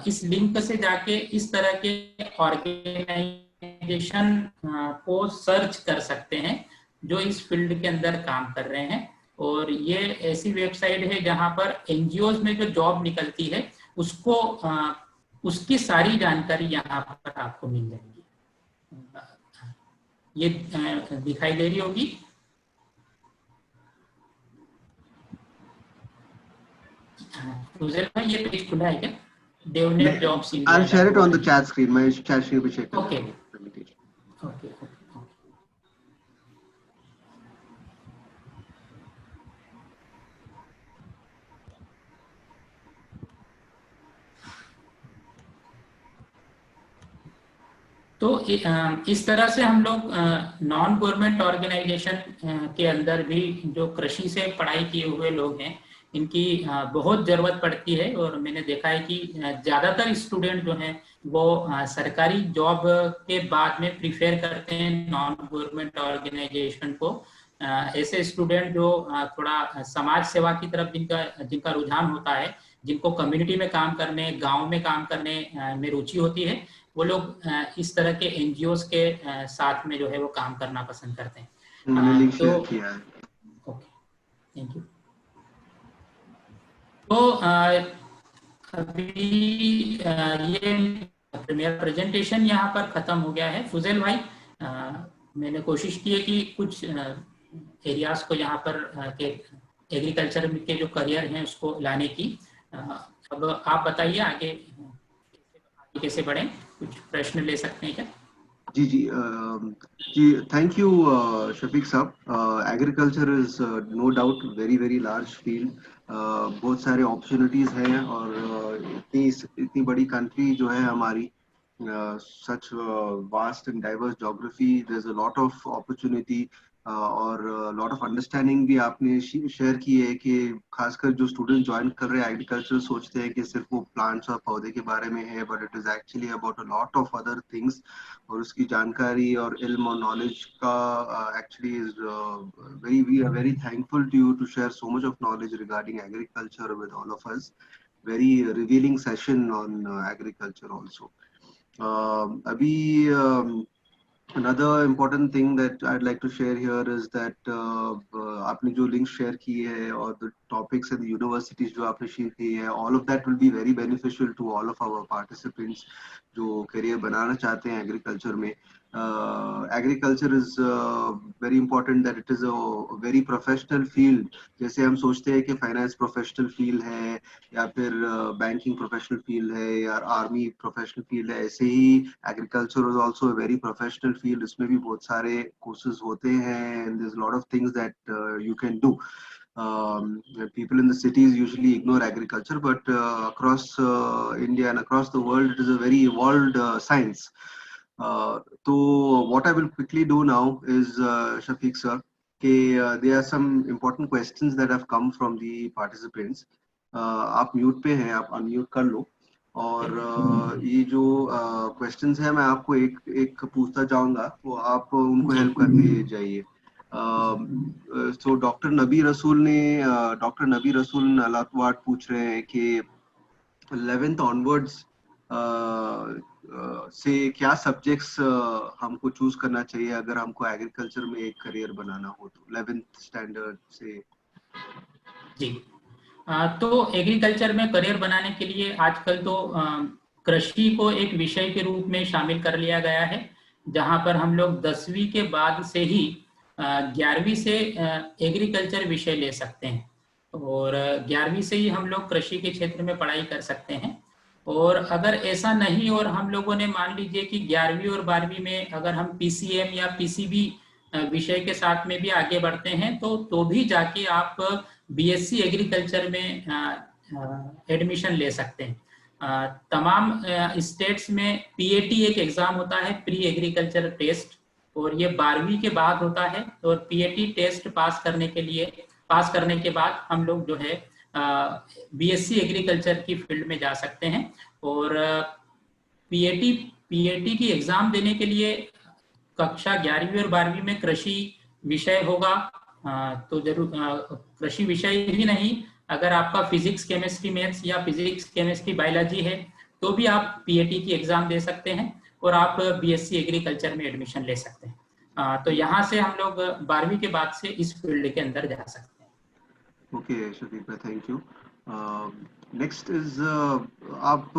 Speaker 3: इस लिंक से जाके इस तरह के ऑर्गेनाइजेशन को सर्च कर सकते हैं जो इस फील्ड के अंदर काम कर रहे हैं। और ये ऐसी वेबसाइट है जहां पर एनजीओज में जो जॉब निकलती है उसको उसकी सारी जानकारी यहाँ पर आपको मिल जाएगी। ये दिखाई दे रही होगी। भाई ये पेज खुला है क्या? DevNet Jobs India.
Speaker 2: I'll share it on the chat screen. My chat screen will check.
Speaker 3: Okay. Okay. तो इस तरह से हम लोग नॉन गवर्नमेंट ऑर्गेनाइजेशन के अंदर भी जो कृषि से पढ़ाई किए हुए लोग हैं इनकी बहुत ज़रूरत पड़ती है। और मैंने देखा है कि ज़्यादातर स्टूडेंट जो हैं वो सरकारी जॉब के बाद में प्रीफेर करते हैं नॉन गवर्नमेंट ऑर्गेनाइजेशन को। ऐसे स्टूडेंट जो थोड़ा समाज सेवा की तरफ जिनका रुझान होता है, जिनको कम्युनिटी में काम करने, गांव में काम करने में रुचि होती है, वो लोग इस तरह के एनजीओज के साथ में जो है वो काम करना पसंद करते हैं। तो ओके, थैंक यू। तो अभी ये मेरा प्रेजेंटेशन यहाँ पर खत्म हो गया है। फुजैल भाई, मैंने कोशिश की है कि कुछ एरियाज को यहाँ पर के एग्रीकल्चर के जो करियर हैं उसको लाने की। अब आप बताइए आगे कैसे बढ़ें, कुछ प्रश्न ले सकते हैं क्या?
Speaker 2: जी, थैंक यू शफीक साहब। Agriculture is no doubt very large field. बहुत सारे अपॉर्चुनिटीज हैं और इतनी बड़ी कंट्री जो है हमारी, such vast and diverse geography, there's a lot of opportunity और lot of understanding भी आपने शेयर की है कि खासकर जो स्टूडेंट ज्वाइन कर रहे हैं एग्रीकल्चर सोचते हैं कि सिर्फ वो प्लांट्स और पौधे के बारे में है, but it is actually about a lot of other things. और उसकी जानकारी और इल्म और नॉलेज का actually is we are very thankful to you to share so much of knowledge regarding agriculture with all of us. Very revealing session on agriculture also. अभी another important thing that I'd like to share here is that आपने जो लिंक शेयर की है और the topics and the universities जो आपने शेयर की है, all of that will be very beneficial to all of our participants जो करियर बनाना चाहते हैं एग्रीकल्चर में। Agriculture is very important that it is a very professional field. जैसे हम सोचते हैं कि फाइनेंस प्रोफेशनल फील्ड है या फिर बैंकिंग प्रोफेशनल फील्ड है या आर्मी प्रोफेशनल फील्ड है, ऐसे ही agriculture is also a very professional field. इसमें भी बहुत सारे कोर्सेज होते हैं and there is lot of things that you can do. People in the cities usually ignore agriculture, but across India and across the world, it is a very evolved science. So what I will quickly do now is, Shafiq sir, there are some important questions that have come from the participants. आप म्यूट पे हैं, आप अनम्यूट कर लो। और ये जो क्वेश्चंस है मैं आपको एक पूछता जाऊंगा, वो आप उनको हेल्प करते जाइए। तो डॉक्टर नबी रसूल अलातवाट पूछ रहे हैं कि 11th ऑनवर्ड्स से क्या सब्जेक्ट्स हमको चूज करना चाहिए अगर हमको एग्रीकल्चर में एक करियर बनाना हो तो 11th स्टैंडर्ड से।
Speaker 3: जी, तो एग्रीकल्चर में करियर बनाने के लिए आजकल तो कृषि को एक विषय के रूप में शामिल कर लिया गया है, जहां पर हम लोग 10वीं के बाद से ही 11वीं से एग्रीकल्चर विषय ले सकते हैं। और 11वीं से ही हम लोग कृषि के क्षेत्र में पढ़ाई कर सकते हैं। और अगर ऐसा नहीं और हम लोगों ने मान लीजिए कि 11वीं और 12वीं में अगर हम पीसीएम या पीसीबी विषय के साथ में भी आगे बढ़ते हैं तो भी जाके आप बीएससी एग्रीकल्चर में एडमिशन ले सकते हैं। तमाम स्टेट्स में पीएटी एक एग्जाम होता है, प्री एग्रीकल्चर टेस्ट, और ये 12वीं के बाद होता है। और पीएटी टेस्ट पास करने के बाद हम लोग जो है बीएससी एग्रीकल्चर की फील्ड में जा सकते हैं। और पीएटी की एग्जाम देने के लिए कक्षा 11वीं और 12वीं में कृषि विषय होगा। तो जरूर कृषि विषय ही नहीं, अगर आपका फिजिक्स केमिस्ट्री मैथ्स या फिजिक्स केमिस्ट्री बायोलॉजी है तो भी आप पीएटी की एग्जाम दे सकते हैं और आप बीएससी एग्रीकल्चर में एडमिशन ले सकते हैं। तो यहाँ से हम लोग 12वीं के बाद से इस फील्ड के अंदर जा सकते हैं।
Speaker 2: ओके शफीक भाई, थैंक यू। नेक्स्ट इज आप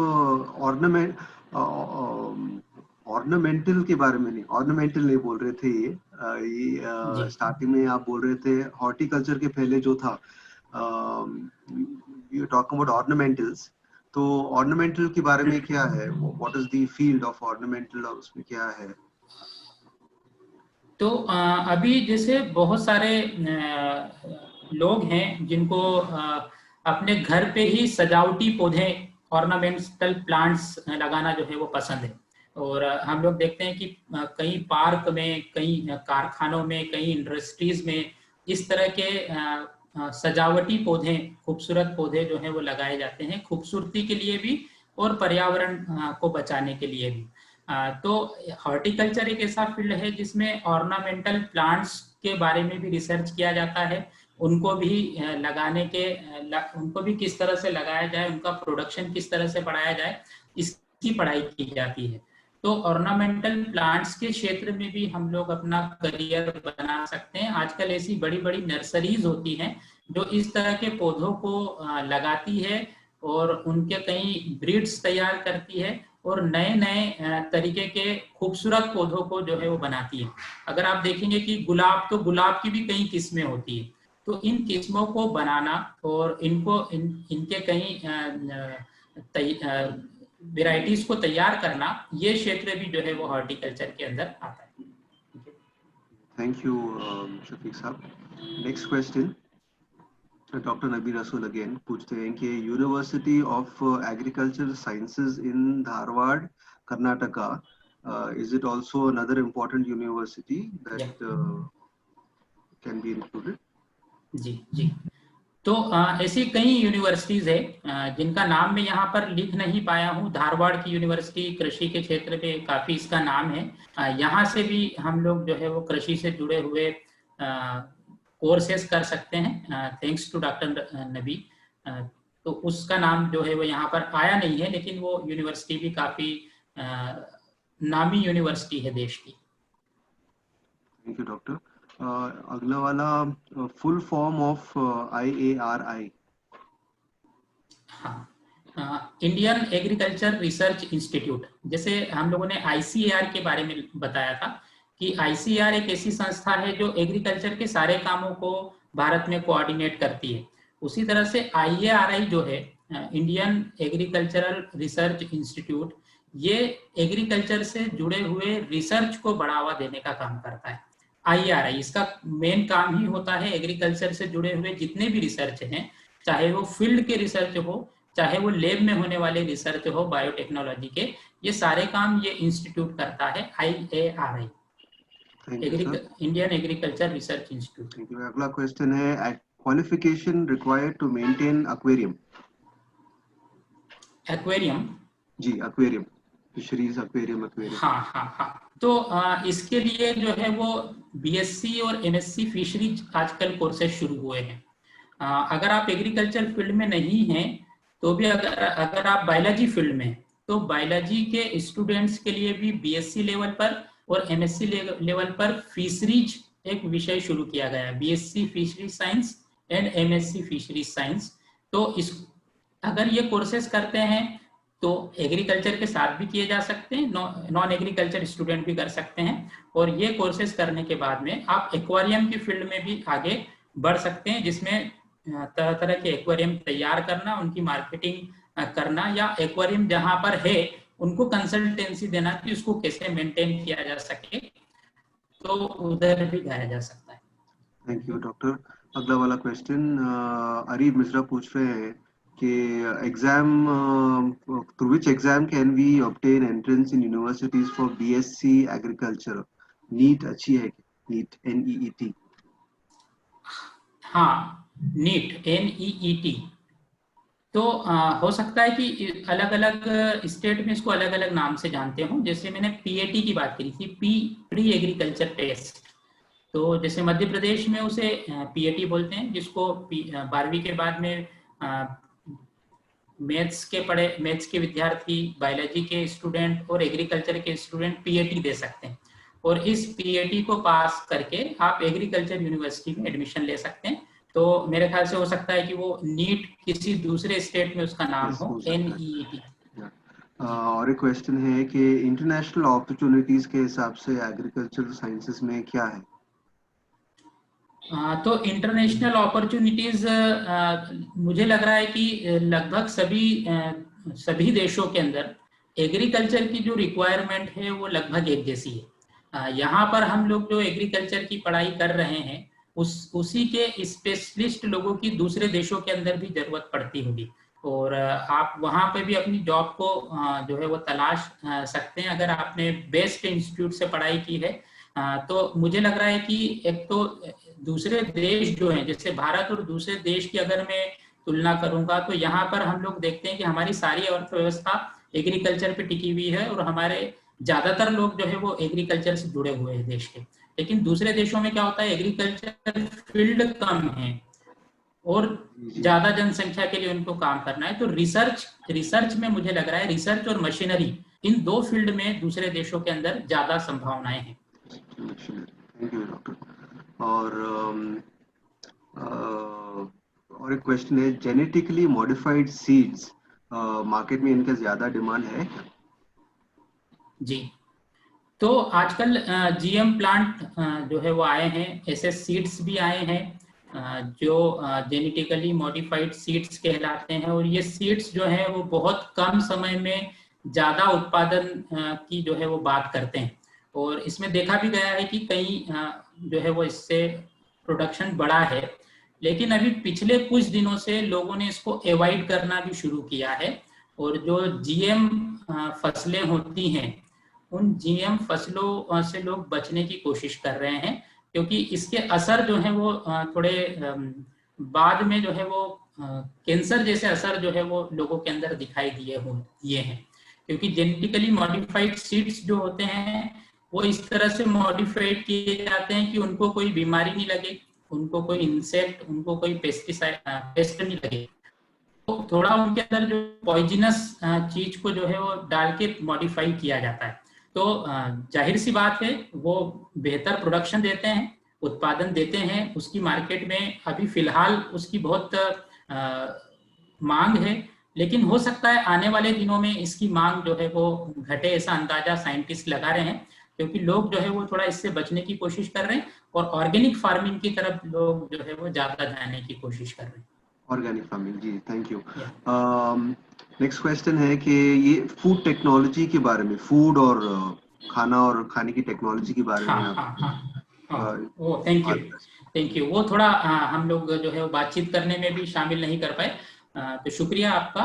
Speaker 2: ऑर्नामेंटल के बारे में नहीं, ऑर्नामेंटल नहीं बोल रहे थे ये स्टार्टिंग में आप बोल रहे थे हॉर्टिकल्चर के पहले जो था यू टॉक अबाउट ऑर्नामेंटल्स। तो ऑर्नामेंटल के बारे में क्या है, what is the field of ornamental और उसमें क्या है?
Speaker 3: तो अभी जैसे बहुत सारे लोग हैं जिनको अपने घर पे ही सजावटी पौधे ऑर्नामेंटल प्लांट्स लगाना जो है वो पसंद है। और हम लोग देखते हैं कि कई पार्क में, कई कारखानों में, कई इंडस्ट्रीज में इस तरह के सजावटी पौधे, खूबसूरत पौधे जो है वो लगाए जाते हैं, खूबसूरती के लिए भी और पर्यावरण को बचाने के लिए भी। तो हॉर्टिकल्चर एक ऐसा फील्ड है जिसमें ऑर्नामेंटल प्लांट्स के बारे में भी रिसर्च किया जाता है, उनको भी किस तरह से लगाया जाए, उनका प्रोडक्शन किस तरह से बढ़ाया जाए, इसकी पढ़ाई की जाती है। तो ऑर्नामेंटल प्लांट्स के क्षेत्र में भी हम लोग अपना करियर बना सकते हैं। आजकल ऐसी बड़ी बड़ी नर्सरीज होती हैं जो इस तरह के पौधों को लगाती है और उनके कई ब्रीड्स तैयार करती है और नए नए तरीके के खूबसूरत पौधों को जो है वो बनाती है। अगर आप देखेंगे कि गुलाब की भी कई किस्में होती है, तो इन किस्मों को बनाना और इनके कई वेराइटीज को तैयार करना, ये क्षेत्र भी जो है वो हॉर्टिकल्चर के अंदर आता है।
Speaker 2: थैंक यू शफीक साहब। नेक्स्ट क्वेश्चन डॉक्टर नबी रसूल अगेन पूछते हैं कि university of agriculture sciences in Dharwad Karnataka, is it also another important university that can be included?
Speaker 3: जी। तो ऐसी कई यूनिवर्सिटीज है जिनका नाम मैं यहाँ पर लिख नहीं पाया हूँ। धारवाड़ की यूनिवर्सिटी कृषि के क्षेत्र में काफी इसका नाम है। यहाँ से भी हम लोग जो है वो कृषि से जुड़े हुए कोर्सेस कर सकते हैं, थैंक्स टू डॉक्टर नबी। तो उसका नाम जो है वो यहाँ पर आया नहीं है, लेकिन वो यूनिवर्सिटी भी काफी नामी यूनिवर्सिटी है देश की।
Speaker 2: Thank you doctor. अगला वाला फुल फॉर्म ऑफ IARI।
Speaker 3: हाँ, इंडियन एग्रीकल्चर रिसर्च इंस्टीट्यूट। जैसे हम लोगों ने ICAR के बारे में बताया था कि ICAR एक ऐसी संस्था है जो एग्रीकल्चर के सारे कामों को भारत में कोऑर्डिनेट करती है। उसी तरह से IARI जो है, इंडियन एग्रीकल्चरल रिसर्च इंस्टीट्यूट, ये एग्रीकल्चर से जुड़े हुए रिसर्च को बढ़ावा देने का काम करता है। IARI इसका मेन काम ही होता है एग्रीकल्चर से जुड़े हुए जितने भी रिसर्च हैं, चाहे वो फील्ड के रिसर्च हो, चाहे वो लैब में होने वाले रिसर्च हो बायोटेक्नोलॉजी के, ये सारे काम ये इंस्टीट्यूट करता है, IARI, Indian agriculture research institute.
Speaker 2: अगला क्वेश्चन है qualification required to maintain aquarium.
Speaker 3: Aquarium?
Speaker 2: जी, एक्वेरियम, फिशरीज एक्वेरियम।
Speaker 3: हाँ। तो इसके लिए जो है वो BSc और MSc फिशरीज आजकल कोर्सेज शुरू हुए हैं। अगर आप एग्रीकल्चर फील्ड में नहीं हैं तो भी अगर आप बायोलॉजी फील्ड में, तो बायोलॉजी के स्टूडेंट्स के लिए भी BSc लेवल पर और MSc लेवल पर फिशरीज एक विषय शुरू किया गया है, BSc fisheries science and MSc fisheries science. तो अगर ये कोर्सेज करते हैं तो एग्रीकल्चर के साथ भी किए जा सकते हैं, नॉन एग्रीकल्चर स्टूडेंट भी कर सकते हैं। और ये कोर्सेज करने के बाद में आप एक्वेरियम की फील्ड में भी आगे बढ़ सकते हैं, जिसमें तरह तरह के एक्वेरियम तैयार करना, उनकी मार्केटिंग करना, या एक्वेरियम जहां पर है उनको कंसल्टेंसी देना कि उसको कैसे मेंटेन किया जा सके, तो उधर भी गया जा सकता है।
Speaker 2: Thank you doctor. अगला वाला क्वेश्चन अरीब मिश्रा पूछ रहे हैं कि exam through which exam can we obtain entrance in universities for BSc agriculture? NEET अच्छी है? NEET NEET?
Speaker 3: हाँ, नीट NEET तो हो सकता है कि अलग अलग स्टेट में इसको अलग अलग नाम से जानते हो। जैसे मैंने PAT की बात करी थी, प्री एग्रीकल्चर टेस्ट, तो जैसे मध्य प्रदेश में उसे PAT बोलते हैं, जिसको 12वीं के बाद में मैथ्स के विद्यार्थी, बायोलॉजी के स्टूडेंट और एग्रीकल्चर के स्टूडेंट PAT दे सकते हैं, और इस PAT को पास करके आप एग्रीकल्चर यूनिवर्सिटी में एडमिशन ले सकते हैं। तो मेरे ख्याल से हो सकता है कि वो नीट किसी दूसरे स्टेट में उसका नाम हो NEET।
Speaker 2: और एक क्वेश्चन है कि इंटरनेशनल अपॉर्चुनिटीज के हिसाब से एग्रीकल्चर साइंसेस में क्या है?
Speaker 3: तो इंटरनेशनल अपॉर्चुनिटीज मुझे लग रहा है कि लगभग सभी देशों के अंदर एग्रीकल्चर की जो रिक्वायरमेंट है वो लगभग एक जैसी है। यहाँ पर हम लोग जो एग्रीकल्चर की पढ़ाई कर रहे हैं उसी के स्पेशलिस्ट लोगों की दूसरे देशों के अंदर भी जरूरत पड़ती होगी, और आप वहाँ पे भी अपनी जॉब को जो है वो तलाश सकते हैं अगर आपने बेस्ट इंस्टीट्यूट से पढ़ाई की है। तो मुझे लग रहा है कि एक तो दूसरे देश जो हैं, जैसे भारत और दूसरे देश की अगर मैं तुलना करूंगा, तो यहाँ पर हम लोग देखते हैं कि हमारी सारी अर्थव्यवस्था एग्रीकल्चर पे टिकी हुई है, और हमारे ज्यादातर लोग जो है वो एग्रीकल्चर से जुड़े हुए हैं देश के। लेकिन दूसरे देशों में क्या होता है, एग्रीकल्चर फील्ड कम है और ज्यादा जनसंख्या के लिए उनको काम करना है। तो रिसर्च में मुझे लग रहा है रिसर्च और मशीनरी, इन दो फील्ड में दूसरे देशों के अंदर ज्यादा संभावनाएं हैं।
Speaker 2: Thank you doctor. और एक क्वेश्चन है, जेनेटिकली मॉडिफाइड सीड्स मार्केट में इनका ज्यादा डिमांड है क्या?
Speaker 3: जी, तो आजकल GM प्लांट जो है वो आए हैं, SS सीड्स भी आए हैं जो जेनेटिकली मॉडिफाइड सीड्स कहलाते हैं, और ये सीड्स जो है वो बहुत कम समय में ज्यादा उत्पादन की जो है वो बात करते हैं, और इसमें देखा भी गया है कि कई जो है वो इससे प्रोडक्शन बढ़ा है। लेकिन अभी पिछले कुछ दिनों से लोगों ने इसको अवॉइड करना भी शुरू किया है, और जो GM फसलें होती हैं उन GM फसलों से लोग बचने की कोशिश कर रहे हैं, क्योंकि इसके असर जो है वो थोड़े बाद में जो है वो कैंसर जैसे असर जो है वो लोगों के अंदर दिखाई दिए हैं, क्योंकि जेनेटिकली मॉडिफाइड सीड्स जो होते हैं वो इस तरह से मॉडिफाइड किए जाते हैं कि उनको कोई बीमारी नहीं लगे, उनको कोई इंसेक्ट, उनको कोई पेस्ट नहीं लगे, तो थोड़ा उनके अंदर जो पॉइजनस चीज को जो है वो डाल के मॉडिफाई किया जाता है। तो जाहिर सी बात है वो बेहतर प्रोडक्शन देते हैं, उत्पादन देते हैं, उसकी मार्केट में अभी फिलहाल उसकी बहुत मांग है, लेकिन हो सकता है आने वाले दिनों में इसकी मांग जो है वो घटे, ऐसा अंदाजा साइंटिस्ट लगा रहे हैं, क्योंकि लोग जो है वो थोड़ा इससे बचने की कोशिश कर रहे हैं और ऑर्गेनिक फार्मिंग की तरफ लोग जो है वो ज्यादा जाने की कोशिश कर रहे हैं।
Speaker 2: ऑर्गेनिक फार्मिंग, जी थैंक यू। नेक्स्ट क्वेश्चन है कि ये फूड टेक्नोलॉजी के बारे में, फूड और खाना और खाने की टेक्नोलॉजी के बारे में।
Speaker 3: Thank you. वो थोड़ा हम लोग जो है वो बातचीत करने में भी शामिल नहीं कर पाए, तो शुक्रिया आपका।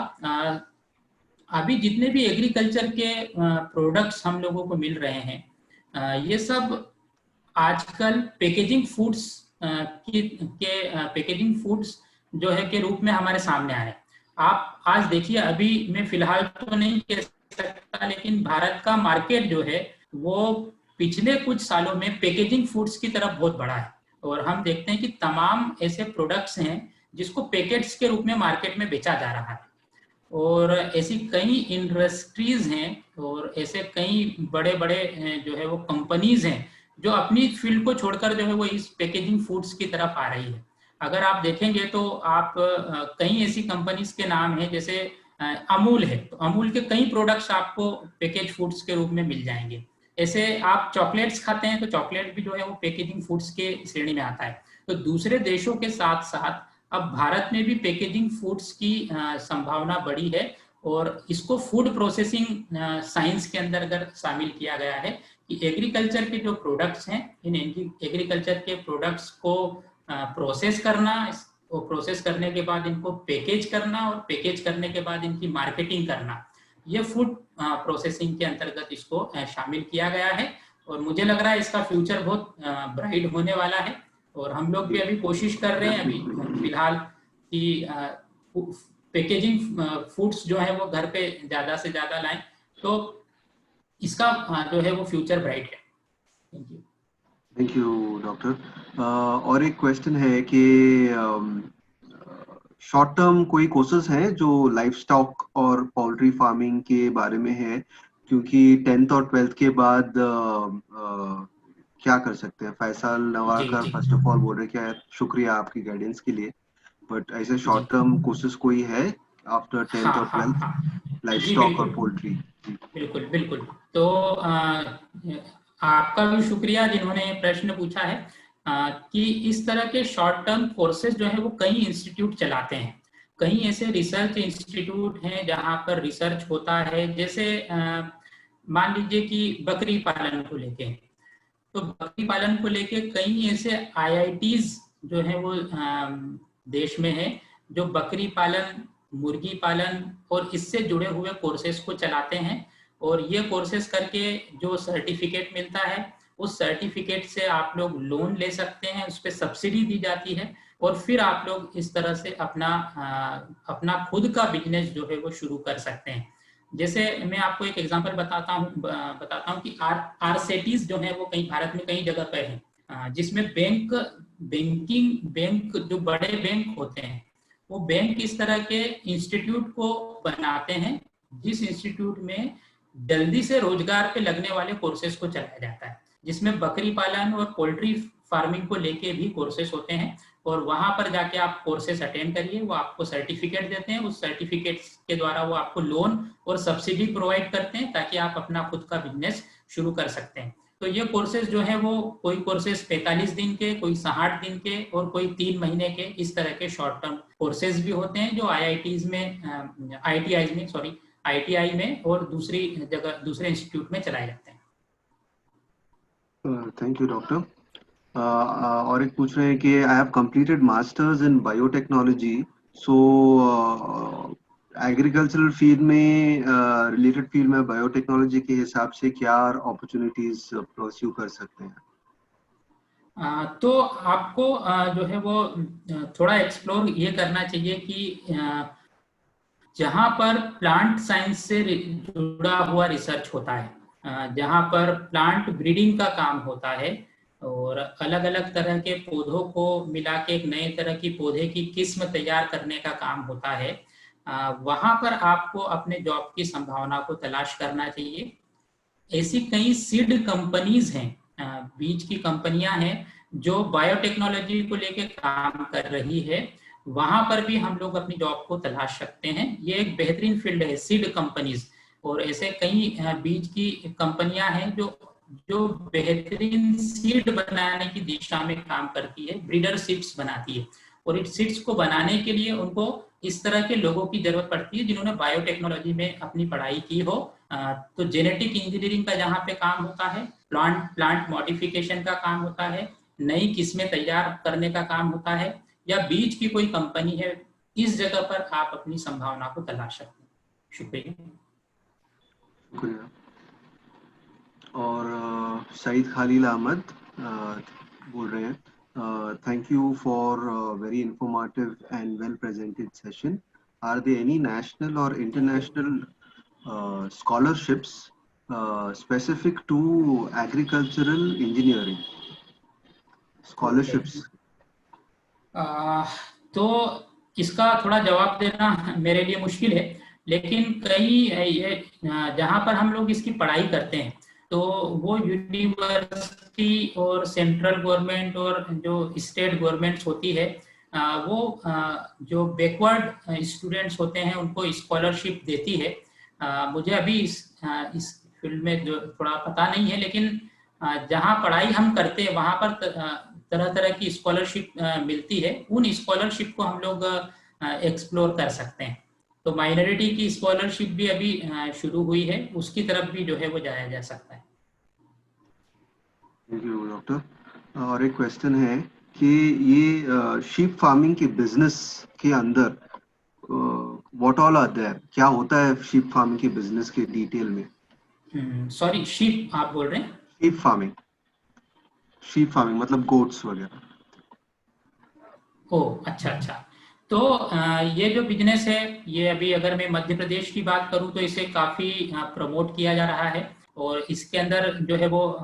Speaker 3: अभी जितने भी एग्रीकल्चर के प्रोडक्ट्स हम लोगों को मिल रहे हैं, ये सब आजकल पैकेजिंग फूड्स पैकेजिंग फूड्स जो है के रूप में हमारे सामने आ रहे हैं। आप आज देखिए, अभी मैं फिलहाल तो नहीं कह सकता, लेकिन भारत का मार्केट जो है वो पिछले कुछ सालों में पैकेजिंग फूड्स की तरफ बहुत बढ़ा है, और हम देखते हैं कि तमाम ऐसे प्रोडक्ट्स हैं जिसको पैकेट्स के रूप में मार्केट में बेचा जा रहा है, और ऐसी कई इंडस्ट्रीज हैं और ऐसे कई बड़े बड़े जो है वो कंपनीज हैं जो अपनी फील्ड को छोड़कर जो है वो इस पैकेजिंग फूड्स की तरफ आ रही है। अगर आप देखेंगे तो आप कई ऐसी कंपनीज के नाम हैं, जैसे अमूल है, तो अमूल के कई प्रोडक्ट्स आपको पैकेज फूड्स के रूप में मिल जाएंगे। ऐसे आप चॉकलेट्स खाते हैं तो चॉकलेट भी जो है वो पैकेजिंग फूड्स के श्रेणी में आता है। तो दूसरे देशों के साथ साथ अब भारत में भी पैकेजिंग फूड्स की संभावना बढ़ी है और इसको फूड प्रोसेसिंग साइंस के अंदर अगर शामिल किया गया है कि एग्रीकल्चर के जो प्रोडक्ट्स हैं, इन एग्रीकल्चर के प्रोडक्ट्स को प्रोसेस करना, और प्रोसेस करने के बाद इनको पैकेज करना, और पैकेज करने के बाद इनकी मार्केटिंग करना, ये फूड प्रोसेसिंग के अंतर्गत इसको शामिल किया गया है। और मुझे लग रहा है इसका फ्यूचर बहुत ब्राइट होने वाला है। और हम लोग भी अभी कोशिश कर रहे हैं अभी फिलहाल कि पैकेजिंग फूड्स जो है वो घर पे ज्यादा से ज्यादा लाएं, तो इसका जो है वो फ्यूचर ब्राइट है।
Speaker 2: Thank you doctor. और एक क्वेश्चन है कि शॉर्ट टर्म कोई कोर्सेज हैं जो लाइफ स्टॉक और पोल्ट्री फार्मिंग के बारे में है, क्योंकि 10th और 12th के बाद क्या कर सकते हैं? फैसल नवाकर फर्स्ट ऑफ ऑल बोल रहे क्या, शुक्रिया आपकी गाइडेंस के लिए, बट ऐसे शॉर्ट टर्म कोर्सेज कोई है आफ्टर 10th और 12th लाइफ स्टॉक और पोल्ट्री?
Speaker 3: बिल्कुल बिल्कुल। तो आपका भी शुक्रिया जिन्होंने ये प्रश्न पूछा है कि इस तरह के शॉर्ट टर्म कोर्सेज जो है वो कई इंस्टीट्यूट चलाते हैं। कई ऐसे रिसर्च इंस्टीट्यूट हैं जहाँ पर रिसर्च होता है, जैसे मान लीजिए कि बकरी पालन को लेके, तो बकरी पालन को लेके कई ऐसे IITs जो है वो देश में है जो बकरी पालन, मुर्गी पालन और इससे जुड़े हुए कोर्सेज को चलाते हैं। और ये कोर्सेज करके जो सर्टिफिकेट मिलता है, उस सर्टिफिकेट से आप लोग लोन ले सकते हैं, उस पर सब्सिडी दी जाती है, और फिर आप लोग इस तरह से अपना खुद का बिजनेस जो है वो शुरू कर सकते हैं। जैसे मैं आपको एक एग्जांपल बताता हूँ कि RCTs जो है वो कई भारत में कई जगह पे हैं, जिसमें बैंक जो बड़े बैंक होते हैं, वो बैंक इस तरह के इंस्टीट्यूट को बनाते हैं जिस इंस्टीट्यूट में जल्दी से रोजगार पे लगने वाले कोर्सेज को चलाया जाता है, जिसमें बकरी पालन और पोल्ट्री फार्मिंग को लेके भी कोर्सेज होते हैं। और वहां पर जाके आप कोर्सेज अटेंड करिए, वो आपको सर्टिफिकेट देते हैं, उस सर्टिफिकेट के द्वारा वो आपको लोन और सब्सिडी प्रोवाइड करते हैं ताकि आप अपना खुद का बिजनेस शुरू कर सकते हैं। तो ये कोर्सेज जो है वो कोई कोर्सेज 45 दिन के, कोई 60 दिन के और कोई 3 महीने के, इस तरह के शॉर्ट टर्म कोर्सेज भी होते हैं जो IITI में और दूसरी जगह दूसरे इंस्टीट्यूट में चलाए जाते हैं।
Speaker 2: Thank you doctor. और एक पूछ रहे हैं कि I have completed masters in biotechnology, so agricultural field में रिलेटेड फील्ड में बायोटेक्नोलॉजी के हिसाब से क्या अपॉर्चुनिटीज परस्यू कर सकते हैं?
Speaker 3: तो आपको जो है वो थोड़ा एक्सप्लोर ये करना चाहिए कि जहाँ पर प्लांट साइंस से जुड़ा हुआ रिसर्च होता है, जहाँ पर प्लांट ब्रीडिंग का काम होता है और अलग अलग तरह के पौधों को मिला के एक नए तरह की पौधे की किस्म तैयार करने का काम होता है, वहाँ पर आपको अपने जॉब की संभावना को तलाश करना चाहिए। ऐसी कई सीड कंपनीज हैं, बीज की कंपनियां हैं जो बायोटेक्नोलॉजी को लेके काम कर रही है, वहां पर भी हम लोग अपनी जॉब को तलाश सकते हैं। ये एक बेहतरीन फील्ड है, सीड कंपनीज। और ऐसे कई बीज की कंपनियां हैं जो बेहतरीन सीड बनाने की दिशा में काम करती है, ब्रीडर सीड्स बनाती है। और इस सीड्स को बनाने के लिए उनको इस तरह के लोगों की जरूरत पड़ती है जिन्होंने बायोटेक्नोलॉजी में अपनी पढ़ाई की हो। तो जेनेटिक इंजीनियरिंग का जहाँ पे काम होता है, प्लांट मॉडिफिकेशन का काम होता है, नई किस्में तैयार करने का काम होता है, या बीज की कोई कंपनी है, इस जगह पर आप अपनी संभावना को तलाश सकते हैं। शुक्रिया।
Speaker 2: और सईद खालिल अहमद बोल रहे हैं, thank you for very informative and well presented session. Are there any national or international scholarships specific to agricultural engineering? Scholarships?
Speaker 3: तो इसका थोड़ा जवाब देना मेरे लिए मुश्किल है, लेकिन कई जहाँ पर हम लोग इसकी पढ़ाई करते हैं तो वो यूनिवर्सिटी और सेंट्रल गवर्नमेंट और जो स्टेट गवर्नमेंट्स होती है, वो जो बैकवर्ड स्टूडेंट्स होते हैं उनको स्कॉलरशिप देती है। मुझे अभी इस फील्ड में जो थोड़ा पता नहीं है, लेकिन जहाँ पढ़ाई हम करते हैं वहाँ पर तरह तरह की स्कॉलरशिप मिलती है, उन स्कॉलरशिप को हम लोग एक्सप्लोर कर सकते हैं। तो माइनॉरिटी की स्कॉलरशिप भी अभी शुरू हुई है, उसकी तरफ भी जो है वो जाया जा सकता है।
Speaker 2: Thank you doctor. और एक क्वेश्चन है कि ये शीप फार्मिंग के बिजनेस के अंदर व्हाट ऑल आर देयर, क्या होता है शीप फार्मिंग के बिजनेस के डिटेल में?
Speaker 3: सॉरी, शीप आप बोल रहे हैं?
Speaker 2: शीप फार्मिंग मतलब गोट्स वगैरह।
Speaker 3: ओह, अच्छा अच्छा। तो ये जो बिजनेस है, ये अभी अगर मैं मध्य प्रदेश की बात करूं तो इसे काफी प्रमोट किया जा रहा है, और इसके अंदर जो है वो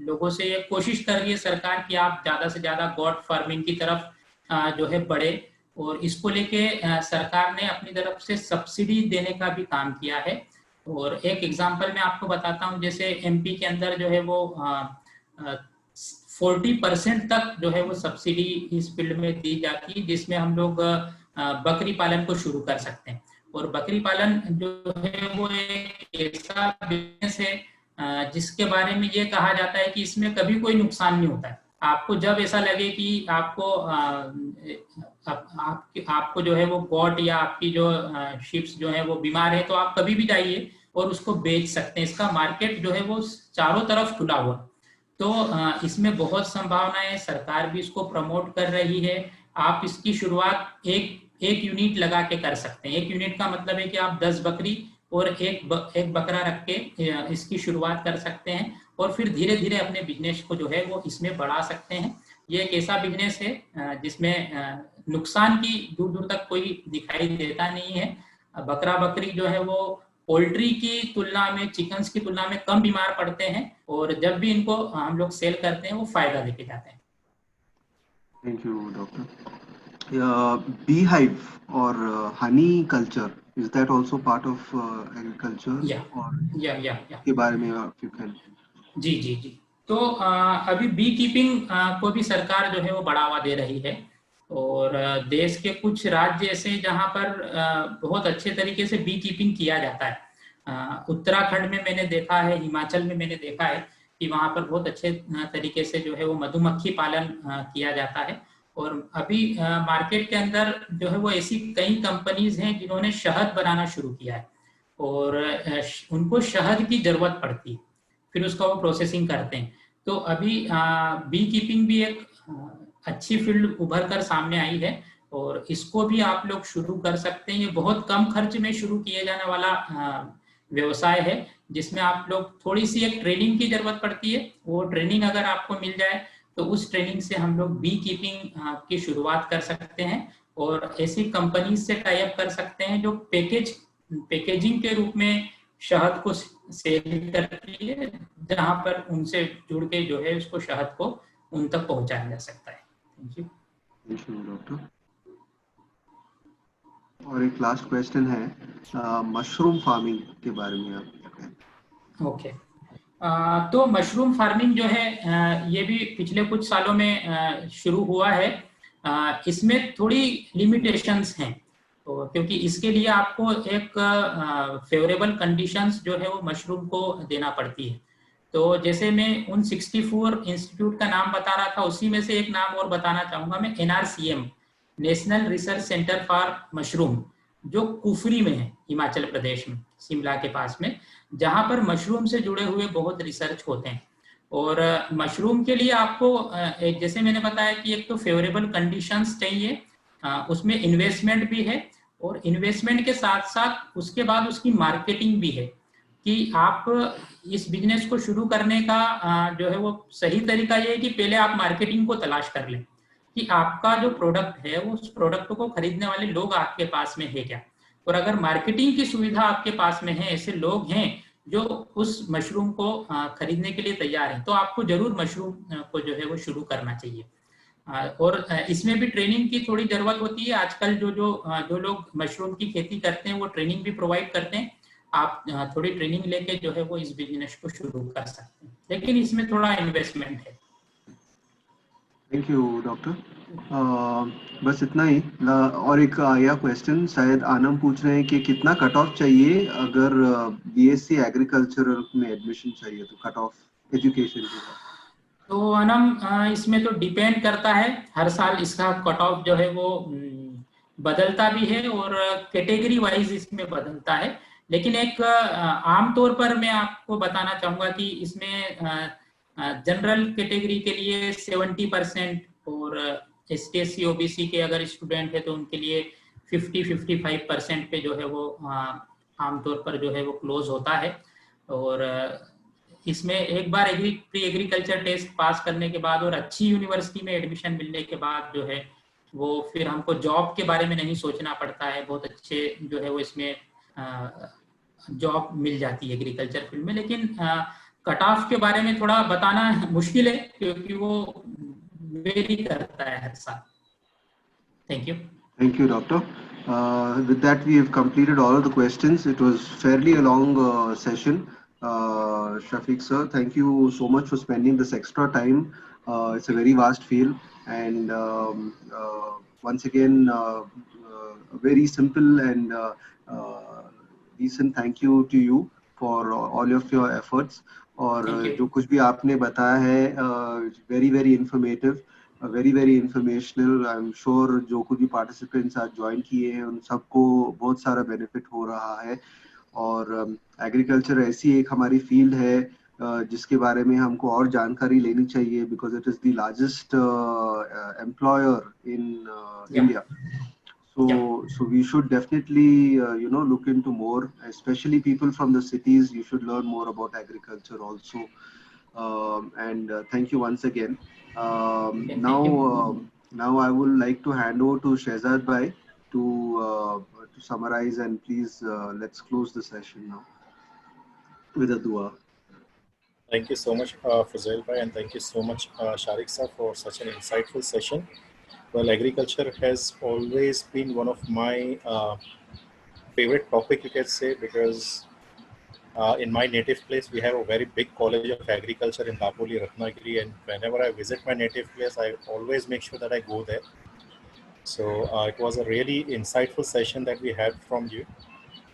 Speaker 3: लोगों से ये कोशिश कर रही है सरकार कि आप ज्यादा से ज्यादा गॉट फार्मिंग की तरफ जो है बढ़े, और इसको लेके सरकार ने अपनी तरफ से सब्सिडी देने का भी काम किया है। और एक एग्जांपल मैं आपको बताता हूं, जैसे एमपी के अंदर जो है वो 40% तक जो है वो सब्सिडी इस फील्ड में दी जाती है, जिसमें हम लोग बकरी पालन को शुरू कर सकते हैं। और बकरी पालन जो है वो एक ऐसा बिजनेस है जिसके बारे में ये कहा जाता है कि इसमें कभी कोई नुकसान नहीं होता है। आपको जब ऐसा लगे कि आपको जो है वो गॉट या आपकी जो शिप्स जो है वो बीमार है, तो आप कभी भी जाइए और उसको बेच सकते हैं। इसका मार्केट जो है वो चारों तरफ खुला हुआ। तो इसमें बहुत संभावनाएं, सरकार भी इसको प्रमोट कर रही है। आप इसकी शुरुआत एक यूनिट लगा के कर सकते हैं। एक यूनिट का मतलब है कि आप 10 बकरी और एक बकरा रख के इसकी शुरुआत कर सकते हैं, और फिर धीरे धीरे अपने बिजनेस को जो है वो इसमें बढ़ा सकते हैं। ये एक ऐसा बिजनेस है जिसमें नुकसान की दूर दूर तक कोई दिखाई देता नहीं है। बकरा बकरी जो है वो पोल्ट्री की तुलना में, चिकन्स की तुलना में कम बीमार पड़ते हैं, और जब भी इनको हम लोग सेल करते हैं वो फायदा लेके जाते हैं।
Speaker 2: Thank you doctor. Bee hive और honey culture, is that also part of agriculture?
Speaker 3: या
Speaker 2: के बारे में आप यू कैन।
Speaker 3: जी जी जी। तो अभी बी कीपिंग को भी सरकार जो है वो बढ़ावा दे रही है, और देश के कुछ राज्य ऐसे जहां पर बहुत अच्छे तरीके से बी कीपिंग किया जाता है। उत्तराखंड में मैंने देखा है, हिमाचल में मैंने देखा है कि वहां पर बहुत अच्छे तरीके से जो है वो मधुमक्खी पालन किया जाता है। और अभी मार्केट के अंदर जो है वो ऐसी कई कंपनीज हैं जिन्होंने शहद बनाना शुरू किया है, और उनको शहद की जरूरत पड़ती है, फिर उसका वो प्रोसेसिंग करते हैं। तो अभी बी कीपिंग भी एक अच्छी फील्ड उभर कर सामने आई है, और इसको भी आप लोग शुरू कर सकते हैं। ये बहुत कम खर्च में शुरू किए जाने वाला व्यवसाय है, जिसमें आप लोग थोड़ी सी एक ट्रेनिंग की जरूरत पड़ती है। वो ट्रेनिंग अगर आपको मिल जाए तो उस ट्रेनिंग से हम लोग बी कीपिंग की शुरुआत कर सकते हैं, और ऐसी कंपनी से टाई अप कर सकते हैं जो पैकेजिंग के रूप में शहद को सेल करती है, जहां पर उनसे जुड़ के जो है उसको शहद को उन तक पहुंचाया जा सकता है। Thank you
Speaker 2: doctor. और एक लास्ट क्वेश्चन है, मशरूम फार्मिंग के बारे में आप क्या कहें?
Speaker 3: ओके। तो मशरूम फार्मिंग जो है ये भी पिछले कुछ सालों में शुरू हुआ है। इसमें थोड़ी लिमिटेशंस हैं, तो क्योंकि इसके लिए आपको एक फेवरेबल कंडीशंस जो है वो मशरूम को देना पड़ती है। तो जैसे मैं उन 64 इंस्टीट्यूट का नाम बता रहा था, उसी में से एक नाम और बताना चाहूंगा मैं, NRCM, national research centre for mushroom, जो कुफरी में है, हिमाचल प्रदेश में, शिमला के पास में, जहां पर मशरूम से जुड़े हुए बहुत रिसर्च होते हैं। और मशरूम के लिए आपको जैसे मैंने बताया कि एक तो फेवरेबल कंडीशंस चाहिए, उसमें इन्वेस्टमेंट भी है, और इन्वेस्टमेंट के साथ साथ उसके बाद उसकी मार्केटिंग भी है, कि आप इस बिजनेस को शुरू करने का जो है वो सही तरीका ये है कि पहले आप मार्केटिंग को तलाश कर लें कि आपका जो प्रोडक्ट है वो उस प्रोडक्ट को खरीदने वाले लोग आपके पास में है क्या। और अगर मार्केटिंग की सुविधा आपके पास में है, ऐसे लोग हैं जो उस मशरूम को खरीदने के लिए तैयार हैं, तो आपको जरूर मशरूम को जो है वो शुरू करना चाहिए। और इसमें भी ट्रेनिंग की थोड़ी जरूरत होती है। आजकल जो लोग मशरूम की खेती करते हैं वो ट्रेनिंग भी प्रोवाइड करते हैं। आप थोड़ी ट्रेनिंग लेके जो है वो इस बिजनेस को शुरू कर सकते हैं, लेकिन इसमें थोड़ा इन्वेस्टमेंट है।
Speaker 2: Thank you doctor. बस इतना ही। और एक आया क्वेश्चन, शायद आनम पूछ रहे हैं कि कितना कट ऑफ चाहिए अगर BSc एग्रीकल्चर में एडमिशन चाहिए, तो कट ऑफ एजुकेशन के बाद।
Speaker 3: तो अनम इसमें तो डिपेंड करता है, हर साल इसका कट ऑफ जो है वो बदलता भी है और कैटेगरी वाइज इसमें बदलता है। लेकिन एक आमतौर पर मैं आपको बताना चाहूँगा कि इसमें जनरल कैटेगरी के लिए 70% और ST/SC OBC के अगर स्टूडेंट है तो उनके लिए 50-55% पे जो है वो आमतौर पर जो है वो क्लोज होता है। और इसमें एक बार प्री एग्रीकल्चर टेस्ट पास करने के बाद और अच्छी यूनिवर्सिटी में एडमिशन मिलने के बाद जो है वो फिर हमको जॉब के बारे में नहीं सोचना पड़ता है, बहुत अच्छे जो है वो इसमें जॉब मिल जाती है एग्रीकल्चर फील्ड में। लेकिन कट ऑफ के बारे में थोड़ा बताना मुश्किल है क्योंकि वो वेरी करता है हर साल। Thank you.
Speaker 2: Thank you, Doctor. With that, we have completed all of the questions. It was fairly a long session. Shafiq sir, thank you so much for spending this extra time. It's a very vast field, and once again, a very simple and decent thank you to you for all of your efforts. और जो कुछ भी आपने बताया है, very informative, very informational. I'm sure जो कुछ भी participants आज join किए हैं उन सबको बहुत सारा benefit हो रहा है। और एग्रीकल्चर ऐसी एक हमारी फील्ड है जिसके बारे में हमको और जानकारी लेनी चाहिए, because it is the largest employer in India. So we should definitely look into more, especially people from the cities. You should learn more about agriculture also. And thank you once again. Now I would like to hand over to Shehzad Bhai to summarize, and please let's close the session now with a dua.
Speaker 1: Thank you so much, Fuzail Bhai, and thank you so much, Sharik sir, for such an insightful session. Well, agriculture has always been one of my favorite topic, you can say, because in my native place, we have a very big college of agriculture in Dapoli, Ratnagiri, and whenever I visit my native place, I always make sure that I go there. So it was a really insightful session that we had from you.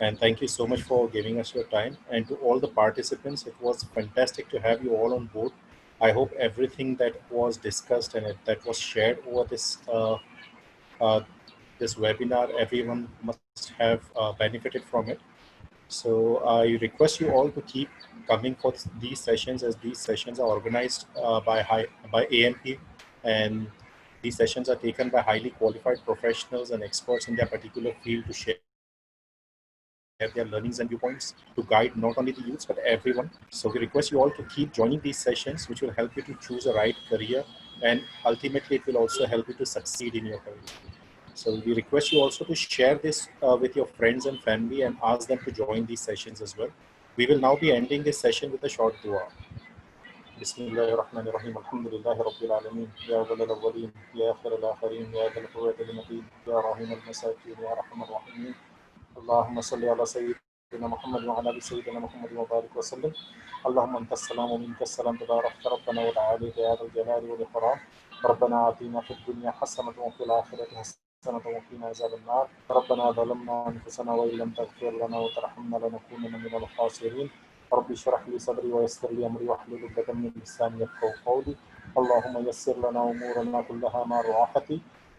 Speaker 1: And thank you so much for giving us your time. And to all the participants, it was fantastic to have you all on board. I hope everything that was discussed and that was shared over this this webinar, everyone must have benefited from it. So I request you all to keep coming for these sessions, as these sessions are organized by AMP, and these sessions are taken by highly qualified professionals and experts in their particular field to share their learnings and viewpoints to guide not only the youths but everyone. So we request you all to keep joining these sessions, which will help you to choose the right career, and ultimately it will also help you to succeed in your career. So we request you also to share this with your friends and family and ask them to join these sessions as well. We will now be ending this session with a short dua. Bismillahirrahmanirrahim. Alhamdulillahi Rabbil Alameen. Ya Awwal al-Awwaleen, Ya Akhir al-Akhirin, Ya Dhal Quwwati al-Mateen, Ya Rahim al-Masakin, Ya Rahman al-Rahimin. Allahumma salli ala Sayyidina Muhammad wa ala ali Sayyidina Muhammad wa barik wa sallim. Allahumma anta as-salam wa minka as-salam, tabarakta Rabbana wa ta'ala ya dhal jalali wal ikram. Rabbana atina fid dunya hasanatan wa fil akhirati hasanatan wa qina azaban nar. Rabbana zalamna anfusana wa illam taghfir lana wa tarhamna lanakunanna minal khasirin. Rabbi shrah li sadri wa yassir li amri wa hlul 'uqdatan min lisani yafqahu qawli. Allahumma yassir lana umurana kullaha ma rahati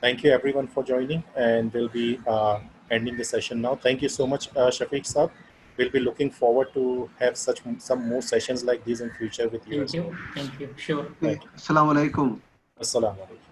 Speaker 1: Thank you everyone for joining, and we'll be ending the session now. Thank you so much, Shafiq Saab. We'll be looking forward to have some more sessions like these in future with you.
Speaker 3: Thank you. Sure.
Speaker 2: Assalamu alaikum.
Speaker 1: Assalamu alaikum.